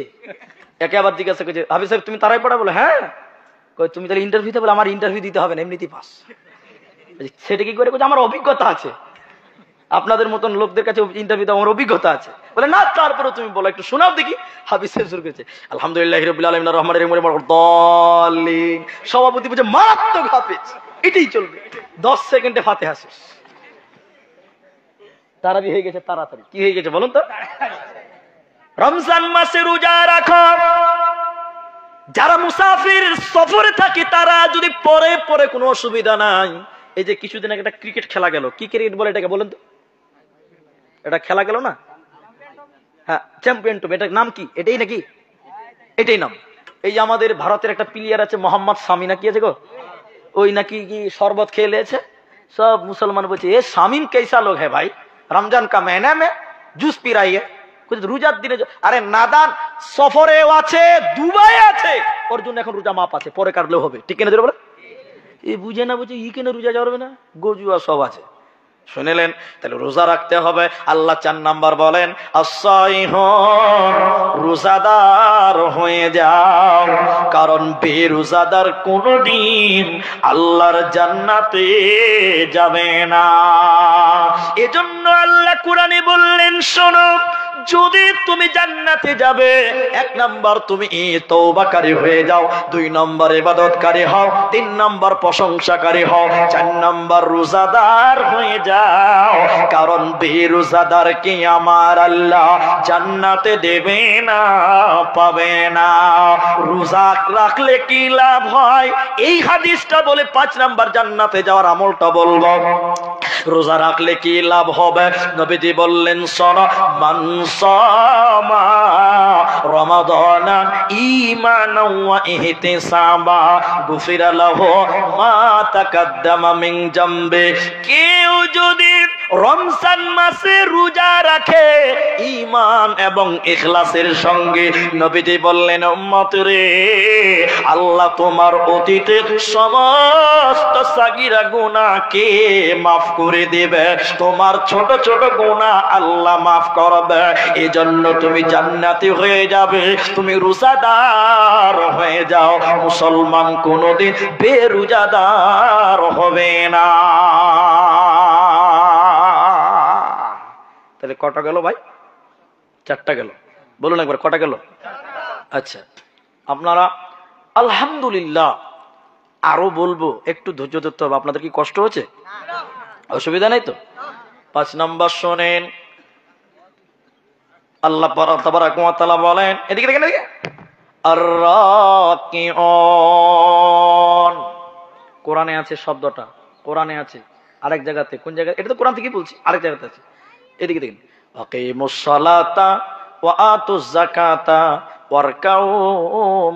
একে আবার জিজ্ঞাসা করছে, হাফিজ সাহেব তুমি তারাই পড়া? বলে হ্যাঁ। তুমি তাহলে ইন্টারভিউতে? বলে আমার ইন্টারভিউ দিতে হবে না, এমনিতেই পাস। সেটা কি করে? আমার অভিজ্ঞতা আছে, আপনাদের মতন লোকদের কাছে ইন্টারভিউতে আমার অভিজ্ঞতা আছে। বলে না, তারপরে তুমি বলো, একটু শোনাও দেখি। হাফিজ সাহেব শুরু করেছে, আলহামদুলিল্লাহি রাব্বিল আলামিন আর রহমানির রহিম দাল্লিন। সভাপতি বলছে মারাত্মক হাফিজ, এটাই চলবে। 10 সেকেন্ডে ফাতিহা শেষ। তারাবি হয়ে গেছে তাড়াতাড়ি। কি হয়ে গেছে বলুন তো? রমজান মাসে রোজা রাখো। যারা মুসাফির সফরে থাকে তারা যদি পরে পরে কোনো অসুবিধা নাই। এই যে কিছুদিন আগে একটা ক্রিকেট খেলা গেল, কি ক্রিকেট বলে এটাকে বলেন তো? এটা খেলা গেল না? হ্যাঁ, চ্যাম্পিয়ন ট্রফি। এটার নাম কি? এটাই নাকি? এটাই নাম। এই যে আমাদের ভারতের একটা প্লেয়ার আছে মোহাম্মদ শামি না কি আছে গো, ওই নাকি কি শরবত খেয়ে লেছে। সব মুসলমান বলছে এ শামিম कैसा लोग है भाई, रमजान का महीना में जूस पी रही है। রোজার দিনে আরে নাদান সফরেও আছে, দুবাই আছে, ওর জন্য এখন রোজা মাপ আছে, পরে কাটলেও হবে। ঠিক কিনা বলে? এই বুঝে না, বুঝে ই কেন রোজা যাবে না, গজুয়া সব আছে। শুনেলেন? তাহলে রোজা রাখতে হবে। আল্লাহ 4 নাম্বার বলেন আস-সাইহুন, রোজাদার হয়ে যাও, কারণ বেরোজাদার কোনদিন আল্লাহর জান্নাতে যাবে না। এজন্য আল্লাহ কোরআনে বললেন, শোনো, যদি তুমি জান্নাতে যাবে, 1 নাম্বার তুমি তওবাকারী হয়ে যাও, 2 নাম্বার ইবাদতকারী হও, 3 নাম্বার প্রশংসাকারী হও, 4 নাম্বার রোজাদার হয়ে যাও, কারণ বেরোজাদারকে আমার আল্লাহ জান্নাতে দেবে না, পাবে না। রোজা রাখলে কি লাভ হয় এই হাদিসটা বলে 5 নাম্বার জান্নাতে যাওয়ার আমলটা বলবো। রোজা রাখলে কি লাভ হবে? নবীজি বললেন, শোনো, মান সামা রমাদানা ঈমানাও ওয়া ইহতিসাবা গুফিরা লাহু মা তাকাদ্দামা মিন জামবে। কেউ যদি রমজান মাসে রোজা রাখে ঈমান এবং ইখলাসের সঙ্গে, নবীজি বললেন, উম্মত রে, আল্লাহ তোমার অতীতের সমস্ত সাগীরা গুনাহকে মাফ করে দিবে, তোমার ছোট ছোট গুনাহ আল্লাহ মাফ করবে। এজন্য তুমি জান্নাতি হয়ে যাবে, তুমি রোজাদার হয়ে যাও। মুসলমান কোনোদিন বেরোজাদার হবে না। তাহলে কটা গেল ভাই? 4টা গেল। বলুন একবার কটা গেল? আচ্ছা, আপনারা আলহামদুলিল্লাহ, আরো বলবো, একটু ধৈর্য ধরতে হবে। আপনাদের কি কষ্ট হচ্ছে? অসুবিধা নাই তো? 5 নাম্বার শোনেন, আল্লাহ তাবারাক ওয়া তাআলা বলেন, এদিকে দেখেন, এদিকে, আর-রাকিউন। কোরআনে আছে শব্দটা, কোরআনে আছে, আরেক জায়গাতে। কোন জায়গায়? এটা তো কোরআন থেকেই বলছি, আরেক জায়গাতে আছে। এদিকে দেখেন, আকিমুস সালাতা ওয়া আতুজ যাকাতা ওয়ারকাউ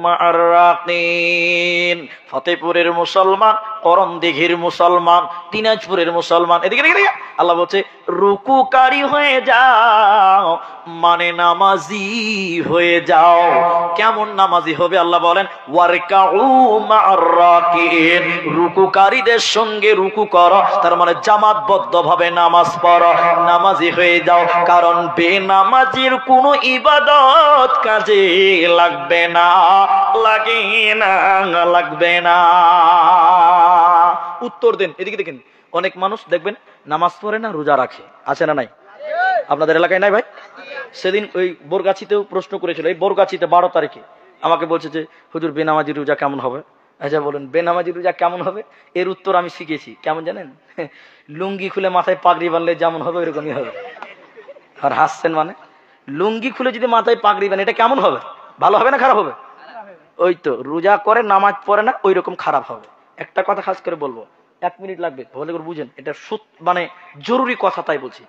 মা'আর রাকিন। ফতেপুরের মুসলমান, করণদিঘির মুসলমান, দিনাজপুরের মুসলমান, এদিকে দেখেন, আল্লাহ বলছে রুকুকারী হয়ে যাও, মানে নামাজি হয়ে যাও। কেমন নামাজি হবে? আল্লাহ বলেন ওয়ারকাউ মা'আর রাকিন, রুকুকারীদের সঙ্গে রুকু করো, তার মানে জামাতবদ্ধ ভাবে নামাজ পড়ো, নামাজি হয়ে যাও। কারণ বেনামাজির কোনো ইবাদত কাজে লাগবে না, লাগে না, লাগবে না। উত্তর দেন। এদিকে দেখেন, অনেক মানুষ দেখবেন নামাজ পড়ে না, রোজা রাখে, আছে না নাই? আপনাদের এলাকায় নাই ভাই? সেদিন ওই বোরগাছিতেও প্রশ্ন করেছিল, এই বোরগাছিতে 12 তারিখে আমাকে বলছে যে হুজুর বেনামাজি রোজা কেমন হবে? আচ্ছা বলেন, বেনামাজি রোজা কেমন হবে? এর উত্তর আমি শিখেছি। কেমন জানেন? লুঙ্গি খুলে মাথায় পাগড়ি বাঁধলে যেমন হবে ওইরকমই হবে। আর হাসছেন মানে? লুঙ্গি খুলে যদি মাথায় পাগড়ি বাঁধে এটা কেমন হবে? ভালো হবে না খারাপ হবে? ওই তো, রোজা করে নামাজ পড়ে না, ওই রকম খারাপ হবে। একটা কথা খাস করে বলবো, 1 মিনিট লাগবে, ভালো করে বুঝেন, এটা মানে জরুরি কথা, তাই বলছি।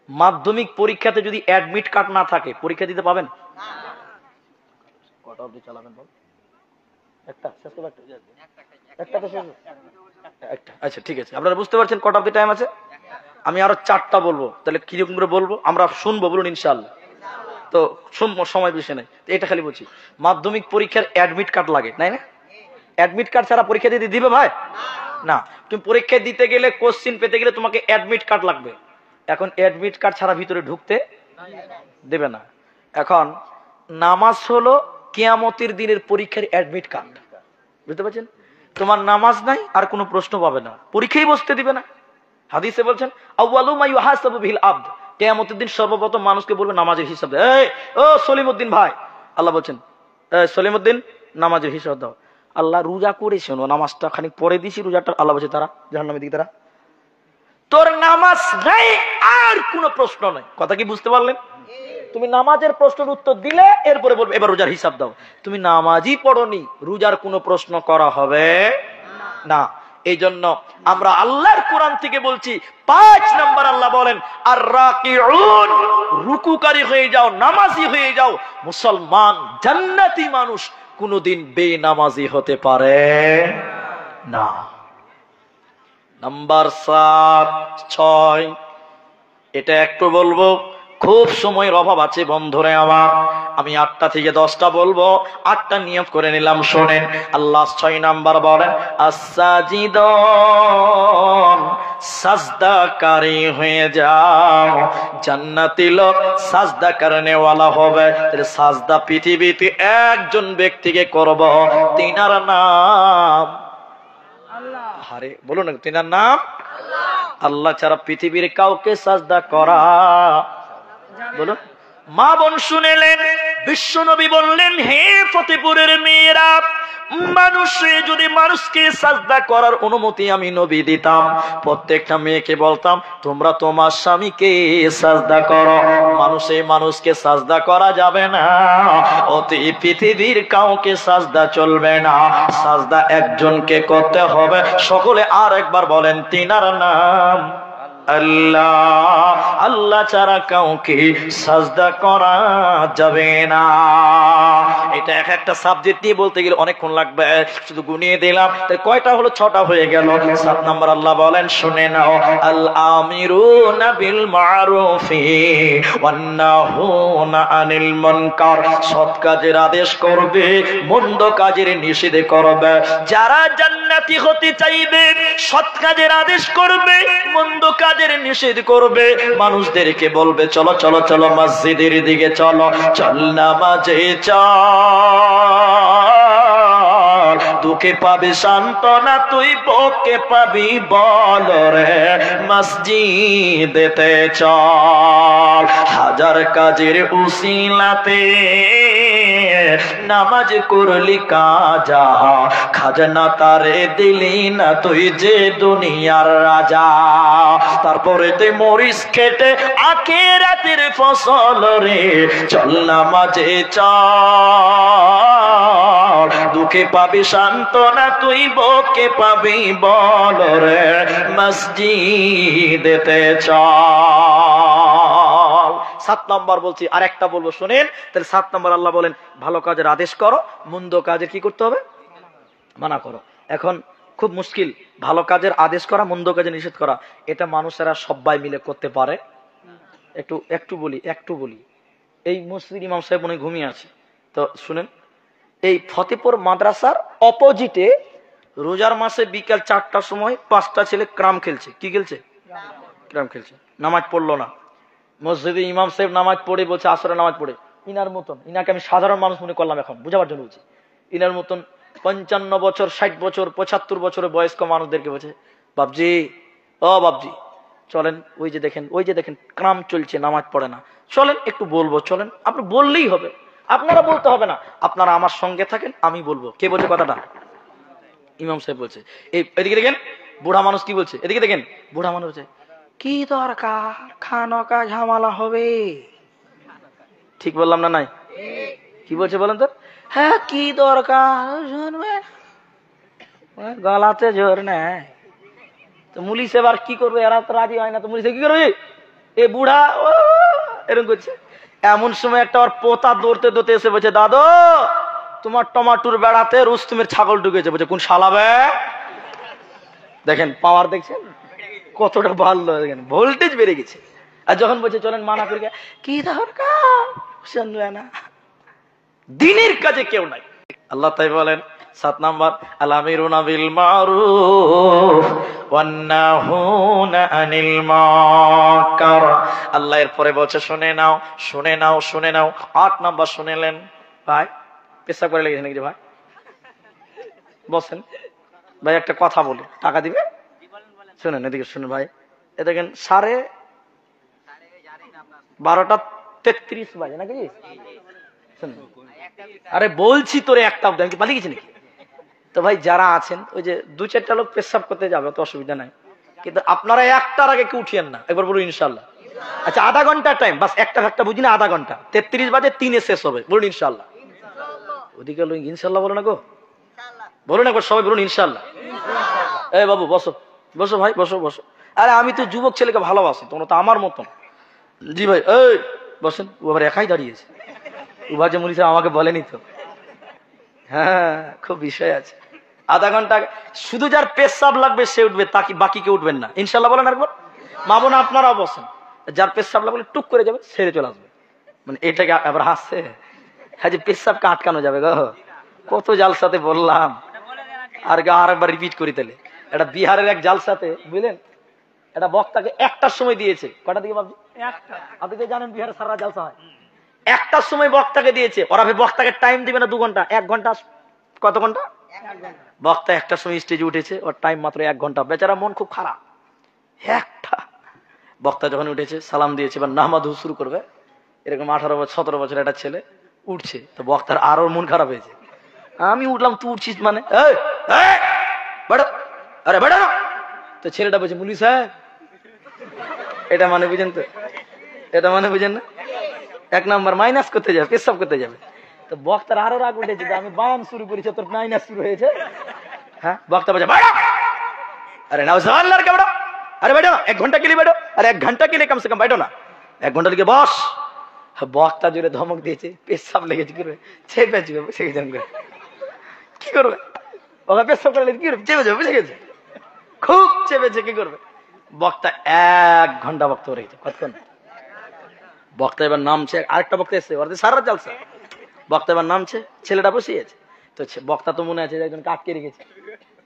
মাধ্যমিক পরীক্ষাতে যদি অ্যাডমিট কার্ড না থাকে পরীক্ষা দিতে পাবেন? কটা অবধি চালাবেন বল? একটা শেষ করবো? একটা তো শেষ, একটা। আচ্ছা ঠিক আছে, আপনারা বুঝতে পারছেন কটা অবধি টাইম আছে? আমি আরো 4টা বলবো, তাহলে কিরকম করে বলবো আমরা শুনবো, বলুন ইনশাআল্লাহ। তো শুনবো, সময় বেশি নেই। এটা খালি বলছি, মাধ্যমিক পরীক্ষার অ্যাডমিট কার্ড লাগে, তাই না? অ্যাডমিট কার্ড ছাড়া পরীক্ষা দিতে দিবে ভাই? না। তুমি পরীক্ষা দিতে গেলে, কোশ্চিন পেতে গেলে তোমাকে অ্যাডমিট কার্ড লাগবে। এখন অ্যাডমিট কার্ড ছাড়া ভিতরে ঢুকতে দেবে না। এখন নামাজ হলো কিয়ামতের দিনের পরীক্ষার অ্যাডমিট কার্ড, বুঝতে পারছেন? তোমার নামাজ নাই আর কোনো প্রশ্ন পাবে না, পরীক্ষায় বসতে দিবে না। হাদিসে বলছেন আউয়ালু মা ইউহাসাবু বিল আবদ, কিয়ামতের দিন সর্বপ্রথম মানুষকে বলবে নামাজের হিসাব দাও। এই ও সলিমউদ্দিন ভাই, আল্লাহ বলছেন সলিমউদ্দিন নামাজের হিসাব দাও। আল্লাহ রোজা করেছেন, ও নামাজটা খানিক পরে দিছি, রোজাটা আল্লাহ বলছে তারা জাহান্নামের দিকে, তারা। তোর নামাজ নাই আর কোনো প্রশ্ন নাই। কথা কি বুঝতে পারলেন? তুমি নামাজের প্রশ্নের উত্তর দিলে এরপরে বলবে এবার রোজার হিসাব দাও। তুমি নামাজই পড়নি, রোজার কোনো প্রশ্ন করা হবে না। এই জন্য আমরা আল্লাহর কোরআন থেকে বলছি, 5 নম্বর আল্লাহ বলেন আর রাকিউন, রুকুকারী হয়ে যাও, নামাজি হয়ে যাও। মুসলমান জান্নাতি মানুষ কোনদিন বেনামাজি হতে পারে না। নাম্বার 6, এটা একটু বলবো, খুব সময়ের অভাব আছে বন্ধুরে আমার, আমি 8টা থেকে 10টা বলবো, 8টা নিয়ত করে নিলাম, শোনেন। আল্লাহ 6 নাম্বার বলেন আস-সাজিদুন, সাজদাকারী হয়ে যাও। জান্নাতি লোক সাজদা করনে ওয়ালা হবে। সাজদা পৃথিবীতে একজন ব্যক্তিকে করব, তিনার নাম আল্লাহ। আরে বলুন না, তিনার নাম আল্লাহ ছাড়া পৃথিবীর কাউকে সাজদা করা, বলুন। মা বোন শুনেলেন, বিশ্ব নবী বললেন, হে ফতেপুরের মেয়েরা, মানুষে যদি মানুষকে সাজদা করার অনুমতি আমি নবী দিতাম, প্রত্যেকটা মেয়েকে বলতাম তোমরা তোমার স্বামীকে সাজদা করো। মানুষে মানুষকে সাজদা করা যাবে না, অতি পৃথিবীর কাউকে সাজদা চলবে না, সাজদা একজনকে করতে হবে। সকলে আর একবার বলেন, তিনার নাম আল্লাহ। আল্লাহ ছাড়া কাউকে সাজদা করা যাবে না। এটা একটা সাবজেক্ট নিয়ে বলতে গেলে অনেকক্ষণ লাগবে, শুধু গুনিয়ে দিলাম। তাই কয়টা হলো? 6টা হয়ে গেল। 7 নম্বর আল্লাহ বলেন, শুনে নাও, আল আমিরুনা বিল মারুফি ওয়ান নাহুনা আনিল মুনকার, সৎ কাজের আদেশ করবে, মন্দ কাজের নিষেধ করবে। যারা জান্নাতি হতে চাইবে সৎ কাজের আদেশ করবে, মন্দ কাজের নিষেধ করবে। মানুষদেরকে বলবে চলো চলো চলো মসজিদের দিকে চলো, চল নামাজে চল, দুঃখে পাবি সান্ত্বনা তুই, বকে পাবি বল রে, মসজিদেতে চল। হাজার কাজের উসিলাতে নামাজ করলি কাজা, খাজনা তারে দিলি না তুই যে দুনিয়ার রাজা। তারপরে তুই মরিস খেটে আখিরাতের ফসল রে, চল নামাজে চল, দুঃখে পাবি সান্ত্বনা তুই, বকে পাবি বল রে, মসজিদেতে চল। 7 নম্বর বলছি, আর একটা বলবো, শুনেন। তাহলে 7 নম্বর আল্লাহ বলেন ভালো কাজের আদেশ করো, মন্দ কাজের কি করতে হবে? মানা করো। এখন খুব মুশকিল, ভালো কাজের আদেশ করা, মন্দ কাজে নিষেধ করা, এটা মানুষেরা সবাই মিলে করতে পারে? একটু বলি। এই মসজিদ ইমাম সাহেব মনে ঘুমিয়ে আছে, তো শুনেন, এই ফতেপুর মাদ্রাসার অপোজিটে রোজার মাসে বিকাল 4টার সময় 5টা ছেলে ক্রাম খেলছে। কি খেলছে? ক্রাম খেলছে। নামাজ পড়লো না। মসজিদে ইমাম সাহেব নামাজ পড়ে বলছে, আসরে নামাজ পড়ে, ইনার মতন, ইনাকে আমি সাধারণ মানুষ মনে করলাম এখন বুঝাবার জন্য বলছি, ইনার মতন 55 বছর, 60 বছর, 75 বছরের বয়স্ক মানুষদেরকে বলছে, বাবজি, ও বাবজি চলেন, ওই যে দেখেন ক্রাম চলছে, নামাজ পড়ে না, চলেন একটু বলবো, চলেন। আপনি বললেই হবে, আপনারা বলতে হবে না, আপনারা আমার সঙ্গে থাকেন, আমি বলবো। কে বলছে কথাটা? ইমাম সাহেব বলছে। এদিকে দেখেন বুড়া মানুষ কি বলছে, এদিকে দেখেন বুড়া মানুষ বলছে, কি দরকার, খানো কা ঝামেলা হবে। ঠিক বললাম না? নাই? কি বলছে বলেন তো? হ্যাঁ, কি দরকার, শুনবে গলাতে জোর নেই। তো মুলিশ এবার কি করবে, এরা তো রাজি হয় না, তো মুলিশ কি করবে? এ বুড়া এরকম করছে। এমন সময় একটা ওর পোতা দৌড়তে দৌড়তে এসে বলছে, দাদু তোমার টমাটোর বেড়াতে রুস্তমের ছাগল ঢুকেছে, বলছে কোন শালাবে। দেখেন পাওয়ার দেখছেন কতটা ভালো, দেখেন ভোল্টেজ বেড়ে গেছে। আর যখন বলছে চলেন মানা করে, কি দরকার শুনবে না, দিনের কাজে কেউ নাই। আল্লাহ তাই বলেন 7 নাম্বার, আল-আমিরুনা বিল মারুফ ওয়ান নাহুনা আনিল মুনকার। আল্লাহ এর পরে বলছে শুনে নাও শুনে নাও শুনে নাও। 8 নাম্বার শুনেলেন ভাই, পেশাব করে লেগেছে নাকি ভাই? বসেন ভাই, একটা কথা বলি, টাকা দিবে? শুনেন এদিকে শুনুন ভাই, এ দেখেন 12:33 বাজে নাকি? আরে বলছি তোরে একটা কি পালিয়ে গেছি নাকি? তো ভাই যারা আছেন ওই যে 2-4টা লোক পেশাব করতে যাবে, তো অসুবিধা নাই, কিন্তু আপনারা একটার আগে কেউ উঠিয়েন না, একবার বলুন ইনশাল্লাহ। আচ্ছা আধা ঘন্টা টাইম, বাস একটা বুঝি না, আধা ঘন্টা 33 বাজে 3-এ শেষ হবে, বলুন ইনশাল্লাহ। ওদিকে লোক ইনশাল্লাহ বলো না গো, বলুন একবার সবাই বলুন ইনশাল্লাহ। এই বাবু বসো বসো ভাই, বসো বসো। আরে আমি তো যুবক ছেলেকে ভালোবাসি, তোমরা তো আমার মতন। জি ভাই, এই বসেন। ও আবার একাই দাঁড়িয়েছে, উভয় যে মুনিশ আমাকে বলেনি তো। হ্যাঁ খুব বিষয় আছে। আধা ঘন্টা শুধু যার পেশাব লাগবে সে উঠবে, তাকে বাকি কেউ উঠবেন না ইনশাল্লাহ। বলেন একবার। মা বোন আপনারাও বসেন, যার পেশাব লাগবে টুক করে যাবে, ছেড়ে চলে আসবে। মানে এটাকে আবার হাসছে, হ্যাঁ যে পেশাবকে আটকানো যাবে গো, কত জালসাতে বললাম। আর আরেকবার রিপিট করি তাহলে। এটা বিহারের এক জালসাতে বুঝলেন, এটা বক্তাকে 1টার সময় দিয়েছে। কটা দিকে ভাবছি? আপনি তো জানেন বিহারে সারা জালসা হয় 1টার সময় বক্তাকে দিয়েছে। ওরা বক্তাকে টাইম দিবে না 2 ঘন্টা, 1 ঘন্টা। কত ঘন্টা? বক্তা 1টার সময় স্টেজে উঠেছে, ওর টাইম মাত্র 1 ঘন্টা। বেচারা মন খুব খারাপ। একটা বক্তা যখন উঠেছে সালাম দিয়েছে, এবার নামাজও শুরু করবে, এরকম 18-17 বছর একটা ছেলে উঠছে, তো বক্তার আরো মন খারাপ হয়েছে। আমি উঠলাম, তুই উঠছিস মানে? বেড়ো, আরে বেড়ো। তো ছেলেটা বলছে মুলি সাহেব, এটা মানে বুঝেন তো, এটা মানে বুঝেন না, 1 নাম্বার মাইনাস করতে যাবে, পেশাব করতে যাবে। তো বক্তার আরো রাগ উঠেছে, আমি বায়ান শুরু করেছি, তোর মাইনাস শুরু হয়েছে। হ্যাঁ বক্তা বলছে বেড়ো, আরে না কে বেড়ো, আরে বেড়ো 1 ঘন্টা के लिए बैठो, अरे 1 घंटा के लिए कम से कम बैठो ना, 1 घंटा লিখে বস। বক্তা জোরে ধমক দিয়েছে, পেশাব লেগেছে, কি করবে? চেপে যাবে, বসে গেছে। কি করবে? ওকে পেশাব করে কি করবে? চেপে যাবে, বসে গেছে, খুব চেপেছে, কি করবে? বক্তা 1 ঘন্টা বক্তব্য রেখেছে। কতক্ষণ? বক্তা এবার নামছে, আরেকটা বক্তা এসছে, ওরা সারা চালছে। বক্তা এবার নামছে, ছেলেটা বসিয়েছে। তো বক্তা তো মনে আছে একজনকে আটকে রেখেছে।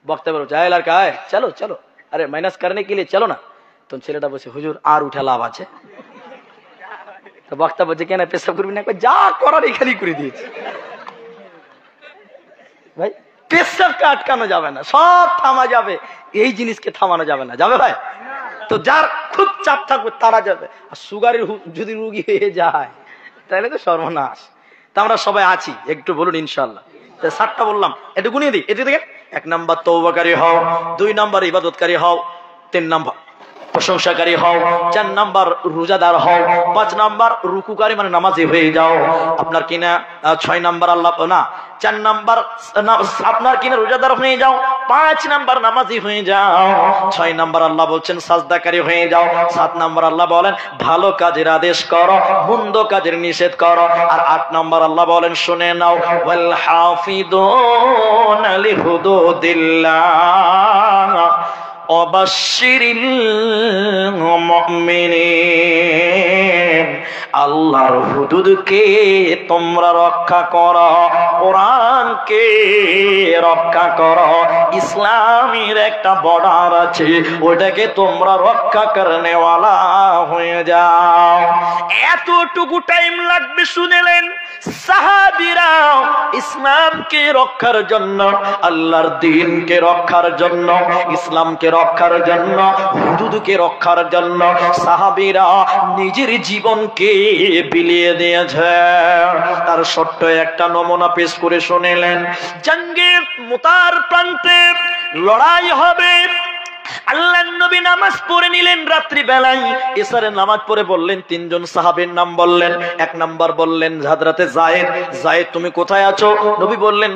বক্তা এবার বলছে আর কায় চলো চলো, अरे माइनस करने के लिए चलो ना। तो ছেলেটা বসে হুজুর আর উঠা লাভ আছে? তো বক্তা বলছে কেন পেশাব করবি না? যা করার এখানেই করে দিয়েছে। ভাই পেশাবকে আটকানো যাবে না, সব থামা যাবে, এই জিনিসকে থামানো যাবে না, যাবে ভাই? তো যার খুব চাপ থাকবে তারা যাবে। আর সুগারের যদি রুগী হয়ে যায় তাহলে তো সর্বনাশ। তা আমরা সবাই আছি, একটু বলুন ইনশাআল্লাহ। 7টা বললাম, একটু গুনিয়ে দিই। এটি দেখেন, 1 নাম্বার তওবাকারী হও, 2 নাম্বার ইবাদতকারী হও, 3 নাম্বার প্রশংসাকারী হও, 4 নাম্বার রোজাদার হও, 5 নাম্বার রুকুকারী মানে নামাজি হয়ে যাও। আপনার কিনা 6 নাম্বার আল্লাহ না 4 নাম্বার আপনার কিনা রোজাদার হয়ে যাও, 5 নাম্বার নামাজি হয়ে যাও, 6 নাম্বার আল্লাহ বলছেন সাজদাকারী হয়ে যাও, 7 নাম্বার আল্লাহ বলেন ভালো কাজের আদেশ করো, মন্দ কাজের নিষেধ করো, আর 8 নাম্বার আল্লাহ বলেন শুনে নাও ওয়াল হাফিদুনা লিহুদুদিল্লাহ অবাশশিরিল মুমিনিন। আল্লাহর হুদুদকে তোমরা রক্ষা করো, কোরআনকে রক্ষা করো, ইসলামের একটা বর্ডার আছে, ওটাকে তোমরা রক্ষা করনে ওয়ালা হয়ে যাও। এতটুকু টাইম লাগবে শুনেলেন সাহাবীরা ইসলামকে রক্ষার জন্য, আল্লাহর দ্বীনকে রক্ষার জন্য, ইসলামকে রক্ষার জন্য, হুদুদকে রক্ষার জন্য সাহাবীরা নিজের জীবনকে বিলিয়ে দিয়েছে। তার ছোট্ট একটা নমুনা পেশ করে শুনিলেন। জঙ্গে মুতার প্রান্তে লড়াই হবে, আল্লাহর নবী নামাজ পড়ে নিলেন রাত্রি বেলায়। এশারের নামাজ পড়ে বললেন, তিনজন সাহাবীর নাম বললেন। এক নাম্বার বললেন হযরতে যায়েদ। যায়েদ তুমি কোথায় আছো? নবী বললেন,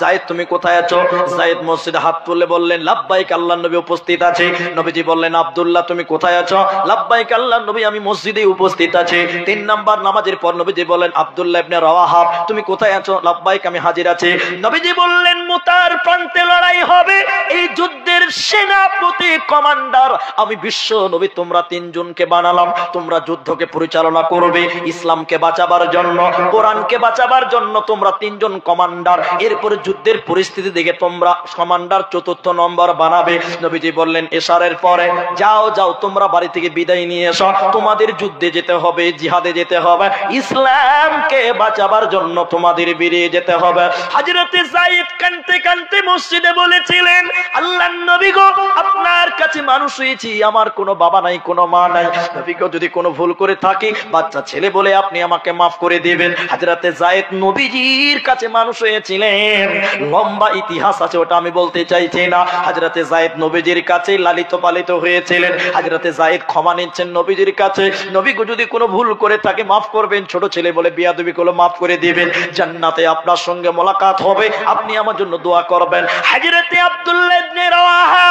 যায়েদ তুমি কোথায় আছো? যায়েদ মসজিদে হাত তুলে বললেন, লাব্বাইক, আল্লাহর নবী উপস্থিত আছে। নবীজি বললেন, আব্দুল্লাহ তুমি কোথায় আছো? লাব্বাইক, আল্লাহর নবী আমি মসজিদে উপস্থিত আছি। তিন নাম্বার নামাজের পর নবীজি বললেন, আব্দুল্লাহ ইবনে রাওয়াহা তুমি কোথায় আছো? লাব্বাইক, আমি হাজির আছি। নবীজি বললেন, মুতার প্রান্তে লড়াই হবে, এই যুদ্ধের সেনাপতি কমান্ডার আমি বিশ্ব নবী, তোমরা তিনজনকে বানালাম, তোমরা যুদ্ধকে পরিচালনা করবে ইসলামকে বাঁচাবার জন্য, কোরআনকে বাঁচাবার জন্য তোমরা তিনজন কমান্ডার। এরপরে যুদ্ধের পরিস্থিতি দেখে তোমরা কমান্ডার চতুর্থ নম্বর বানাবে। নবীজি বললেন, এশারের পরে যাও যাও তোমরা বাড়ি থেকে বিদায় নিয়ে এসো, তোমাদের যুদ্ধে যেতে হবে, জিহাদে যেতে হবে, ইসলামকে বাঁচাবার জন্য তোমাদের বেরিয়ে যেতে হবে। হযরতে যায়েদ কাঁদতে কাঁদতে মসজিদে বলেছিলেন, আল্লাহর নবী গো, আপনার কাছে মানুষ হয়েছি, আমার কোনো বাবা নাই, কোনো মা নাই। নবী গো, যদি কোনো ভুল করে থাকি, বাচ্চা ছেলে বলে আপনি আমাকে মাফ করে দিবেন। হযরতে যায়েদ নবীজির কাছে মানুষ হয়েছিলেন, লম্বা ইতিহাস আছে, ওটা আমি বলতে চাইছি না। হযরতে যায়েদ নবীজির কাছে লালিত পালিত হয়েছিলেন। হযরতে যায়েদ ক্ষমা নিচ্ছেন নবীজির কাছে, নবী গো, যদি কোনো ভুল করে থাকে মাফ করবেন, ছোট ছেলে বলে বিয়াদবি করলে মাফ করে দিবেন, জান্নাতে আপনার সঙ্গে মোলাকাত হবে, আপনি আমার জন্য দোয়া করবেন। হযরতে আব্দুল্লাহ ইবনে রাওয়াহা,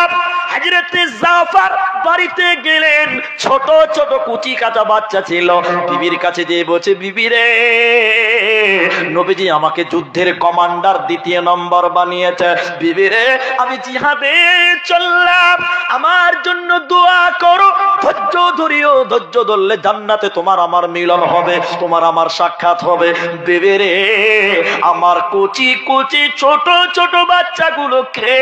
হযরতে জাফর বাড়িতে গেলেন, ছোট ছোট কুচি কাঁচা বাচ্চা ছিল, বিবির কাছে যেয়ে বলছে, বিবি রে, নবীজি আমাকে যুদ্ধের কমান্ডার দ্বিতীয় নম্বর বানিয়েছে, বিবি রে আমি জিহাদে চললাম, আমার জন্য দোয়া করো, ধৈর্য ধরিও, ধৈর্য ধরলে জান্নাতে তোমার আমার মিলন হবে, তোমার আমার সাক্ষাৎ হবে। বিবি রে, আমার কুচি কুচি ছোট ছোট বাচ্চাগুলোকে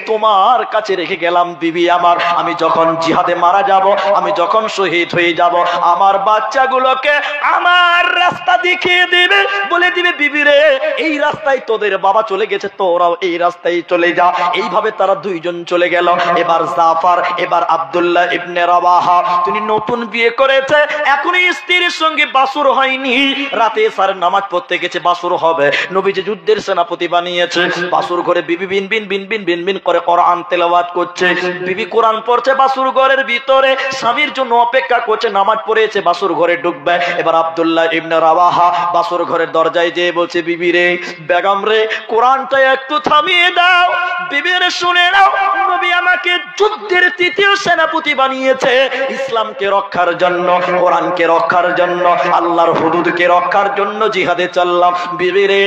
তোমার কাছে রেখে গেলাম বিবি আমার, আমি যখন জিহাদে মারা যাব, আমি যখন শহীদ হয়ে যাব, আমার বাচ্চাগুলোকে আমার রাস্তা দেখিয়ে দিবে, বলে দিবে, বিবি রে এই রাস্তায় তোদের বাবা চলে গেছে, তোরাও এই রাস্তায় চলে যা। এইভাবে তারা দুইজন চলে গেল। এবার জাফর, এবার আব্দুল্লাহ ইবনে রাওয়াহা, তিনি নতুন বিয়ে করেছে, এখনই স্ত্রীর সঙ্গে বাসর হয়নি, রাতে এশারের নামাজ পড়তে গেছে, বাসর হবে, নবীজি যুদ্ধের সেনাপতি বানিয়েছে। বাসর ঘরে বিবি বিন বিন বিন বিন বিন বিন করে কোরআন তেলাওয়াত করছে, বিবি কোরআন পড়ছে বাসর ঘরের ভিতরে, স্বামীর জন্য অপেক্ষা করছে, নামাজ পড়েছে, বাসর ঘরে ঢুকবে। এবার আব্দুল্লাহ ইবনে রাওয়াহা বাসর ঘরের দরজায় যেয়ে বলছে, বিবি রে, বেগম রে, কোরআনটা একটু থামিয়ে দাও, বিবি রে শুনে নাও, নবী আমাকে যুদ্ধের তৃতীয় সেনাপতি বানিয়েছে, ইসলামকে রক্ষার জন্য, কোরআনকে রক্ষার জন্য, আল্লাহর হুদুদকে রক্ষার জন্য জিহাদে চললাম, বিবি রে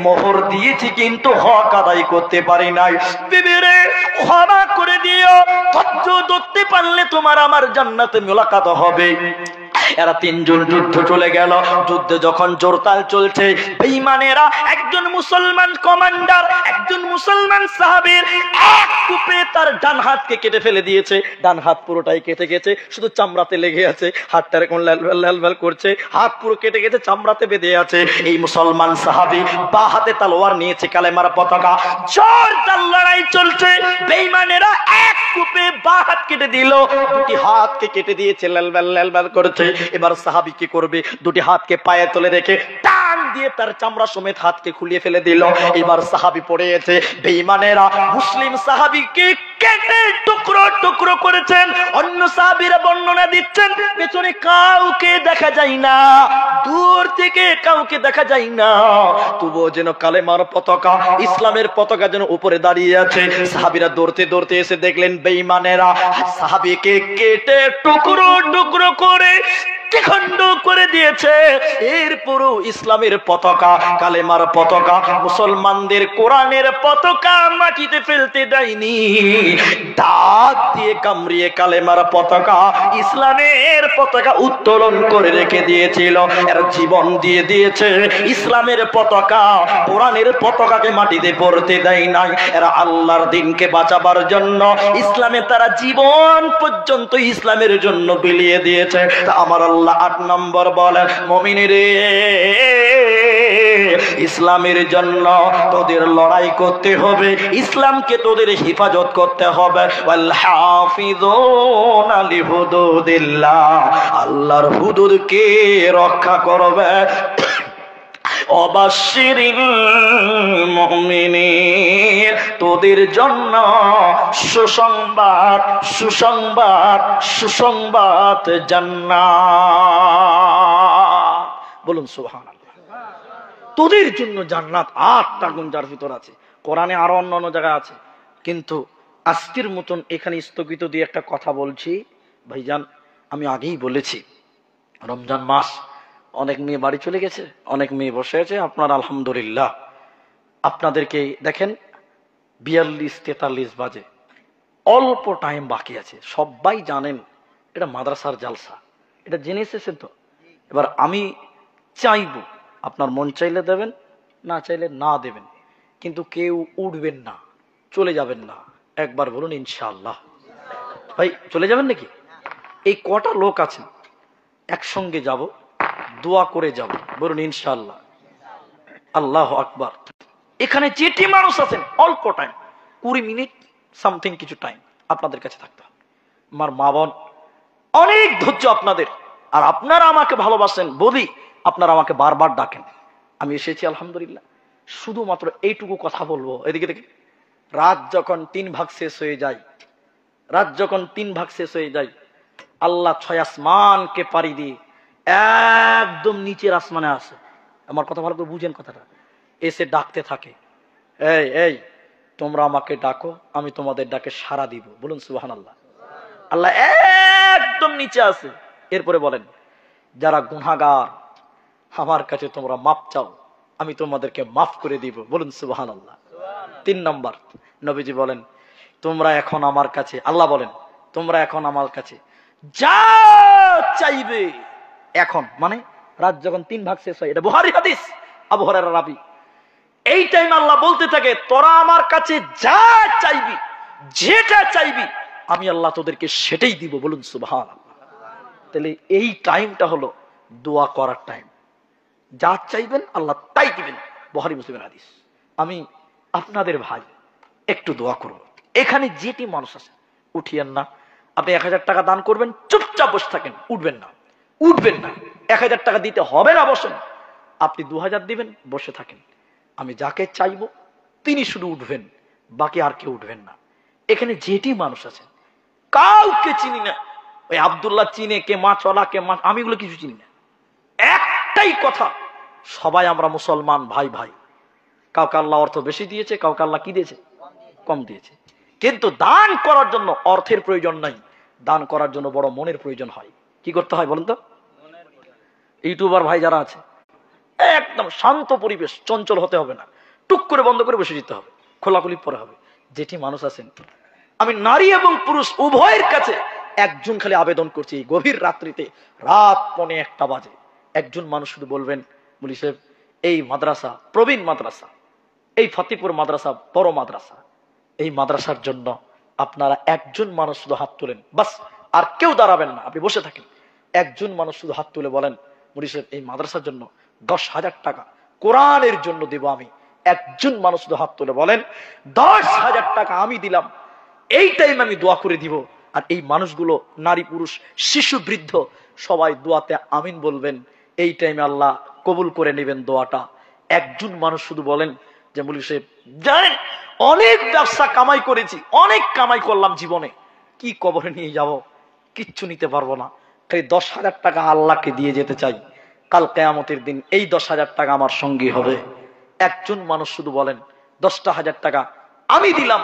মোহর দিয়েছি কিন্তু হক আদায় করতে পারি নাই, বিবি রে ক্ষমা করে দিও, ধৈর্য ধরতে পারলে তোমার আমার জান্নাতে মোলাকাত হবে। এরা তিনজন যুদ্ধ চলে গেল। যুদ্ধে যখন জোরতাল চলছে, বেঈমানেরা একজন মুসলমান কমান্ডার, একজন মুসলমান সাহাবীর এক কূপে তার ডান হাতকে কেটে ফেলে দিয়েছে। ডান হাত পুরোটাই কেটে গেছে, শুধু চামড়াতে লেগে আছে, হাতটা এরকম লাল লাল করছে, হাত পুরো কেটে গেছে, চামড়াতে বেঁধে আছে। এই মুসলমান সাহাবী বা হাতে তলোয়ার নিয়েছে, কালেমার পতাকা, জোরদার লড়াই চলছে। বেঈমানেরা এক কূপে বা হাত কেটে দিল, দুটি হাতকে কেটে দিয়েছে, লাল লাল লাল করছে। এবার সাহাবী কি করবে? দুটি হাতকে পায়ে তুলে রেখে টান দিয়ে তার চামড়া সমেত হাতকে খুলিয়ে ফেলে দিল। এবার সাহাবী পড়েছে, বেঈমানেরা মুসলিম সাহাবীকে কেটে টুকরো টুকরো করেছেন। অন্য সাহাবীরা বর্ণনা দিচ্ছেন, পেছনে কাউকে দেখা যায় না, দূর থেকে কাউকে দেখা যায় না, তবুও যেন কালেমার পতাকা, ইসলামের পতাকা যেন উপরে দাঁড়িয়ে আছে। সাহাবীরা দৌড়তে দৌড়তে এসে দেখলেন বেঈমানেরা সাহাবীকে কেটে টুকরো টুকরো করে খণ্ড করে দিয়েছে। এরপরও ইসলামের পতাকা, কালেমার পতাকা, মুসলমানদের কোরআনের পতাকা মাটিতে ফেলতে দেয়নি। দাঁত দিয়ে কামড়িয়ে কালেমার পতাকা, ইসলামের পতাকা উত্তোলন করে রেখে দিয়েছিল। এর জীবন দিয়ে দিয়েছে ইসলামের পতাকা, কোরআনের পতাকাকে মাটিতে পড়তে দেয় নাই। এরা আল্লাহর দ্বীনকে বাঁচাবার জন্য, ইসলামে তারা জীবন পর্যন্ত ইসলামের জন্য বিলিয়ে দিয়েছে। আমার আল্লাহ 8 নম্বর বলেন, মুমিন রে, ইসলামের জন্য তোদের লড়াই করতে হবে, ইসলামকে তোদের হেফাজত করতে হবে। ওয়াল হাফিজুনা লিহুদুদিল্লাহ, আল্লাহর হুদুদকে রক্ষা করবে। ওয়াবাশশিরিল মুমিনিন, তোদের জন্য সুসংবাদ, সুসংবাদ, সুসংবাদ জান্নাত। বলুন সুবহানাল্লাহ। তোদের জন্য জান্নাত, 8টা গুণ যার ভিতর আছে। কোরআনে আরো অন্য জায়গায় আছে, কিন্তু আজকের মতন এখানে স্থগিত দিয়ে একটা কথা বলছি ভাইজান। আমি আগেই বলেছি, রমজান মাস, অনেক মেয়ে বাড়ি চলে গেছে, অনেক মেয়ে বসে আছে। আপনার আলহামদুলিল্লাহ, আপনাদেরকে দেখেন 42-43 বাজে, অল্প টাইম বাকি আছে। সবাই জানেন এটা মাদ্রাসার জালসা, এটা জেনে এসেছেন তো। এবার আমি চাইবো, আপনার মন চাইলে দেবেন, না চাইলে না দেবেন, কিন্তু কেউ উঠবেন না, চলে যাবেন না। একবার বলুন ইনশাআল্লাহ। ভাই চলে যাবেন নাকি? এই কটা লোক আছেন একসঙ্গে যাব, দোয়া করে যাব, বলুন ইনশাআল্লাহ। আল্লাহু আকবার। এখানে যেটি মানুষ আছেন, অল্প টাইম, 20 মিনিট সামথিং কিছু টাইম আপনাদের কাছে থাকতে হবে। আমার মা বোন, অনেক ধৈর্য আপনাদের, আর আপনারা আমাকে ভালোবাসেন বলি আপনারা আমাকে বারবার ডাকেন। আমি এসেছি আলহামদুলিল্লাহ, শুধুমাত্র এইটুকু কথা বলবো। এদিকে দেখে, রাত যখন 3 ভাগ শেষ হয়ে যায়, রাত যখন 3 ভাগ শেষ হয়ে যায়, আল্লাহ 6 আসমানকে পাড়ি দিয়ে একদম নিচের আসমানে আসে। আমার কথা ভালো করে বুঝেন কথাটা। এসে ডাকতে থাকে, এই এই তোমরা আমাকে ডাকো, আমি তোমাদের ডাকে সাড়া দিব। বলুন সুবহানাল্লাহ। আল্লাহ একদম নিচে আছে। এরপরে বলেন, যারা গুনাহগার আমার কাছে তোমরা মাপ চাও, আমি তোমাদেরকে মাফ করে দিব। বলুন সুবহানাল্লাহ। 3 নম্বর, নবীজি বলেন, তোমরা এখন আমার কাছে, আল্লাহ বলেন, তোমরা এখন আমার কাছে যা চাইবে, এখন মানে রাত যখন 3 ভাগ শেষ হয়, এটা বুখারী হাদিস, আবু হুরায়রা রাবি। এই টাইম আল্লাহ বলতে থাকে, তোরা আমার কাছে যা চাইবি, যেটা চাইবি, আমি আল্লাহ তোদেরকে সেটাই দিব। বলুন সুবহানাল্লাহ। তাহলে এই টাইমটা হলো দোয়া করার টাইম। যা চাইবেন আল্লাহ তাই দিবেন, বুখারী মুসলিমের হাদিস। আমি আপনাদের ভাই, একটু দোয়া করব। এখানে যেটি মানুষ আছে উঠিয়েন না। আপনি 1000 টাকা দান করবেন, চুপচাপ বসে থাকেন, উঠবেন না, উঠবেন না। 1000 টাকা দিতে হবে না, বসেন। আপনি 2000 দিবেন, বসে থাকেন। আমি যাকে চাইবো তিনি শুধু উঠবেন, বাকি আর কেউ উঠবেন না। এখানে যেটি মানুষ আছেন, কাউকে চিনি না। ওই আব্দুল্লাহ চিনে, কে মা চলা, কে মা, আমি এগুলো কিছু চিনি না। একটাই কথা, সবাই আমরা মুসলমান ভাই ভাই। কাউকে আল্লাহ অর্থ বেশি দিয়েছে, কাউকে আল্লাহ কি দিয়েছে? কম দিয়েছে। কিন্তু দান করার জন্য অর্থের প্রয়োজন নাই, দান করার জন্য বড় মনের প্রয়োজন হয়। কি করতে হয় বলুন তো? ইউটিউবার ভাই যারা আছে, একদম শান্ত পরিবেশ, চঞ্চল হতে হবে না, টুক করে বন্ধ করে বসে যেতে হবে, খোলাখুলি পরে হবে। যেটি মানুষ আছেন, আমি নারী এবং পুরুষ উভয়ের কাছে একজন খালি আবেদন করছি, গভীর রাত্রিতে, রাত 1:45 বাজে, একজন মানুষ শুধু বলবেন, বলি সাহেব এই মাদ্রাসা, প্রবীণ মাদ্রাসা, এই ফতেপুর মাদ্রাসা বড় মাদ্রাসা, এই মাদ্রাসার জন্য আপনারা একজন মানুষ শুধু হাত তুলেন, বাস, আর কেউ দাঁড়াবেন না, আপনি বসে থাকেন। একজন মানুষ শুধু হাত তুলে বলেন, মুফতি সাহেব এই মাদ্রাসার জন্য 10,000 টাকা কোরআনের জন্য দেব আমি। একজন মানুষ শুধু হাত তুলে বলেন, 10,000 টাকা আমি দিলাম, এই টাইম আমি দোয়া করে দিব। আর এই মানুষগুলো নারী পুরুষ শিশু বৃদ্ধ সবাই দোয়াতে আমিন বলবেন। এই টাইমে আল্লাহ কবুল করে নেবেন দোয়াটা। একজন মানুষ শুধু বলেন যে মুফতি সাহেব জানেন অনেক ব্যবসা কামাই করেছি, অনেক কামাই করলাম জীবনে, কি কবরে নিয়ে যাব, কিচ্ছু নিতে পারবো না, খালি 10,000 টাকা আল্লাহকে দিয়ে যেতে চাই, কাল কিয়ামতের দিন এই 10,000 টাকা আমার সঙ্গী হবে। একজন মানুষ শুধু বলেন, 10,000 টাকা আমি দিলাম,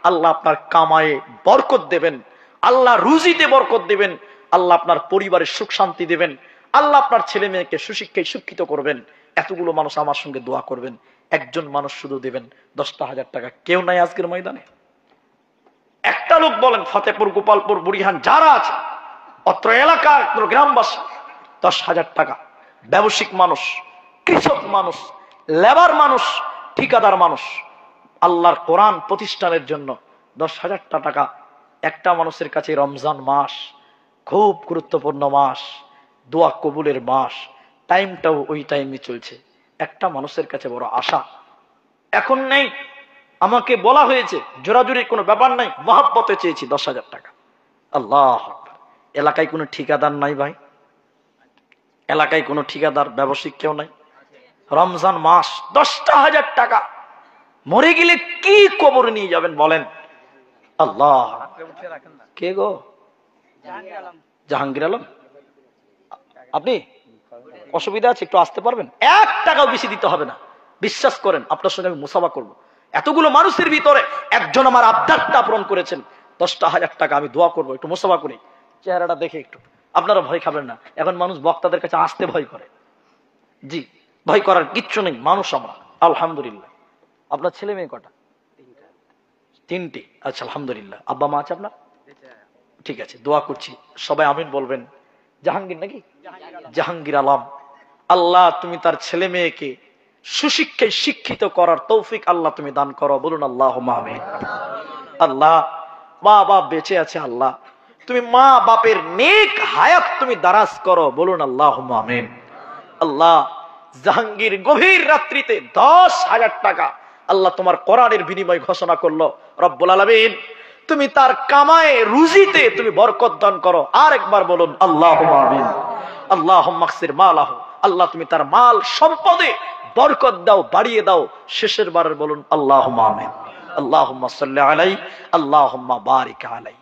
আল্লাহ আপনার কামায়ে বরকত দেবেন, আল্লাহ রুজিতে বরকত দেবেন, আল্লাহ আপনার পরিবারের সুখ শান্তি দেবেন, আল্লাহ আপনার ছেলে মেয়েকে সুশিক্ষায় শিক্ষিত করবেন। এতগুলো মানুষ আমার সঙ্গে দোয়া করবেন, একজন মানুষ শুধু দেবেন 10,000 টাকা। কেউ নাই আজকের ময়দানে? একটা লোক বলেন, ফতেপুর, গোপালপুর, বুড়িহান যারা আছে, অত্র এলাকার গ্রামবাসী, 10,000 টাকা। ব্যবসায়িক মানুষ, কৃষক মানুষ, লেবার মানুষ, ঠিকাদার মানুষ, আল্লাহর কোরআন প্রতিষ্ঠানের জন্য 10,000 টাকা। একটা মানুষের কাছে রমজান মাস খুব গুরুত্বপূর্ণ মাস, দোয়া কবুলের মাস, টাইমটাও ওই টাইমে চলছে। একটা মানুষের কাছে বড় আশা এখন নেই, আমাকে বলা হয়েছে, জোরাজুরির কোনো ব্যাপার নাই, মহাব্বতে চেয়েছি 10,000 টাকা। আল্লাহ আকবার। এলাকায় কোনো ঠিকাদার নাই ভাই, এলাকায় কোনো ঠিকাদার ব্যবসায়িক কেউ নাই, রমজান মাস, 10,000 টাকা। মরে গেলে কি কবর নিয়ে যাবেন বলেন? আল্লাহ, কে গো? জাহাঙ্গীর আলম। আপনি অসুবিধা আছে, একটু আসতে পারবেন? 1 টাকাও বেশি দিতে হবে না, বিশ্বাস করেন। আপনার সঙ্গে আমি মুসাফা করবো। এতগুলো মানুষের ভিতরে একজন আমার আবদারটা পূরণ করেছেন। 10,000 টাকা আমি দোয়া করবো, একটু মুসাফা করি, চেহারাটা দেখে একটু। আপনারা ভয় খাবেন না, এখন মানুষ বক্তাদের কাছে আসতে ভয় করে। জি, ভয় করার কিচ্ছু নেই, মানুষ আমরা আলহামদুলিল্লাহ। আপনার ছেলে মেয়ে কটা? 3টি। আচ্ছা, আলহামদুলিল্লাহ। আব্বা মা আছে আপনার? ঠিক আছে, দোয়া করছি, সবাই আমিন বলবেন। জাহাঙ্গীর নাকি? জাহাঙ্গীর আলম, আল্লাহ তুমি তার ছেলে মেয়েকে সুশিক্ষায় শিক্ষিত করার তৌফিক আল্লাহ তুমি দান করো, বলুন আল্লাহুম্মা আমিন। আল্লাহ, মা বাপ বেঁচে আছে, আল্লাহ তুমি মা বাপের নেক হায়াত তুমি দারাজ করো, বলুন আল্লাহুম্মা আমিন। আল্লাহ, জাহাঙ্গীর গভীর রাত্রিতে 10,000 টাকা আল্লাহ তোমার কোরআনের বিনিময় ঘোষণা করলো। রব্বুল আলামিন, তুমি তার কামায়ে রুজিতে তুমি বরকত দান করো। আর একবার বলুন আল্লাহুম্মা আমিন। আল্লাহুম্মা আকসির মালাহু, আল্লাহ তুমি তার মাল সম্পদে বরকত দাও, বাড়িয়ে দাও। শেষের বারের বলুন আল্লাহুম্মা আমিন। আল্লাহুম্মা সাল্লি আলাইহি, আল্লাহুম্মা বারিক আলাইহি।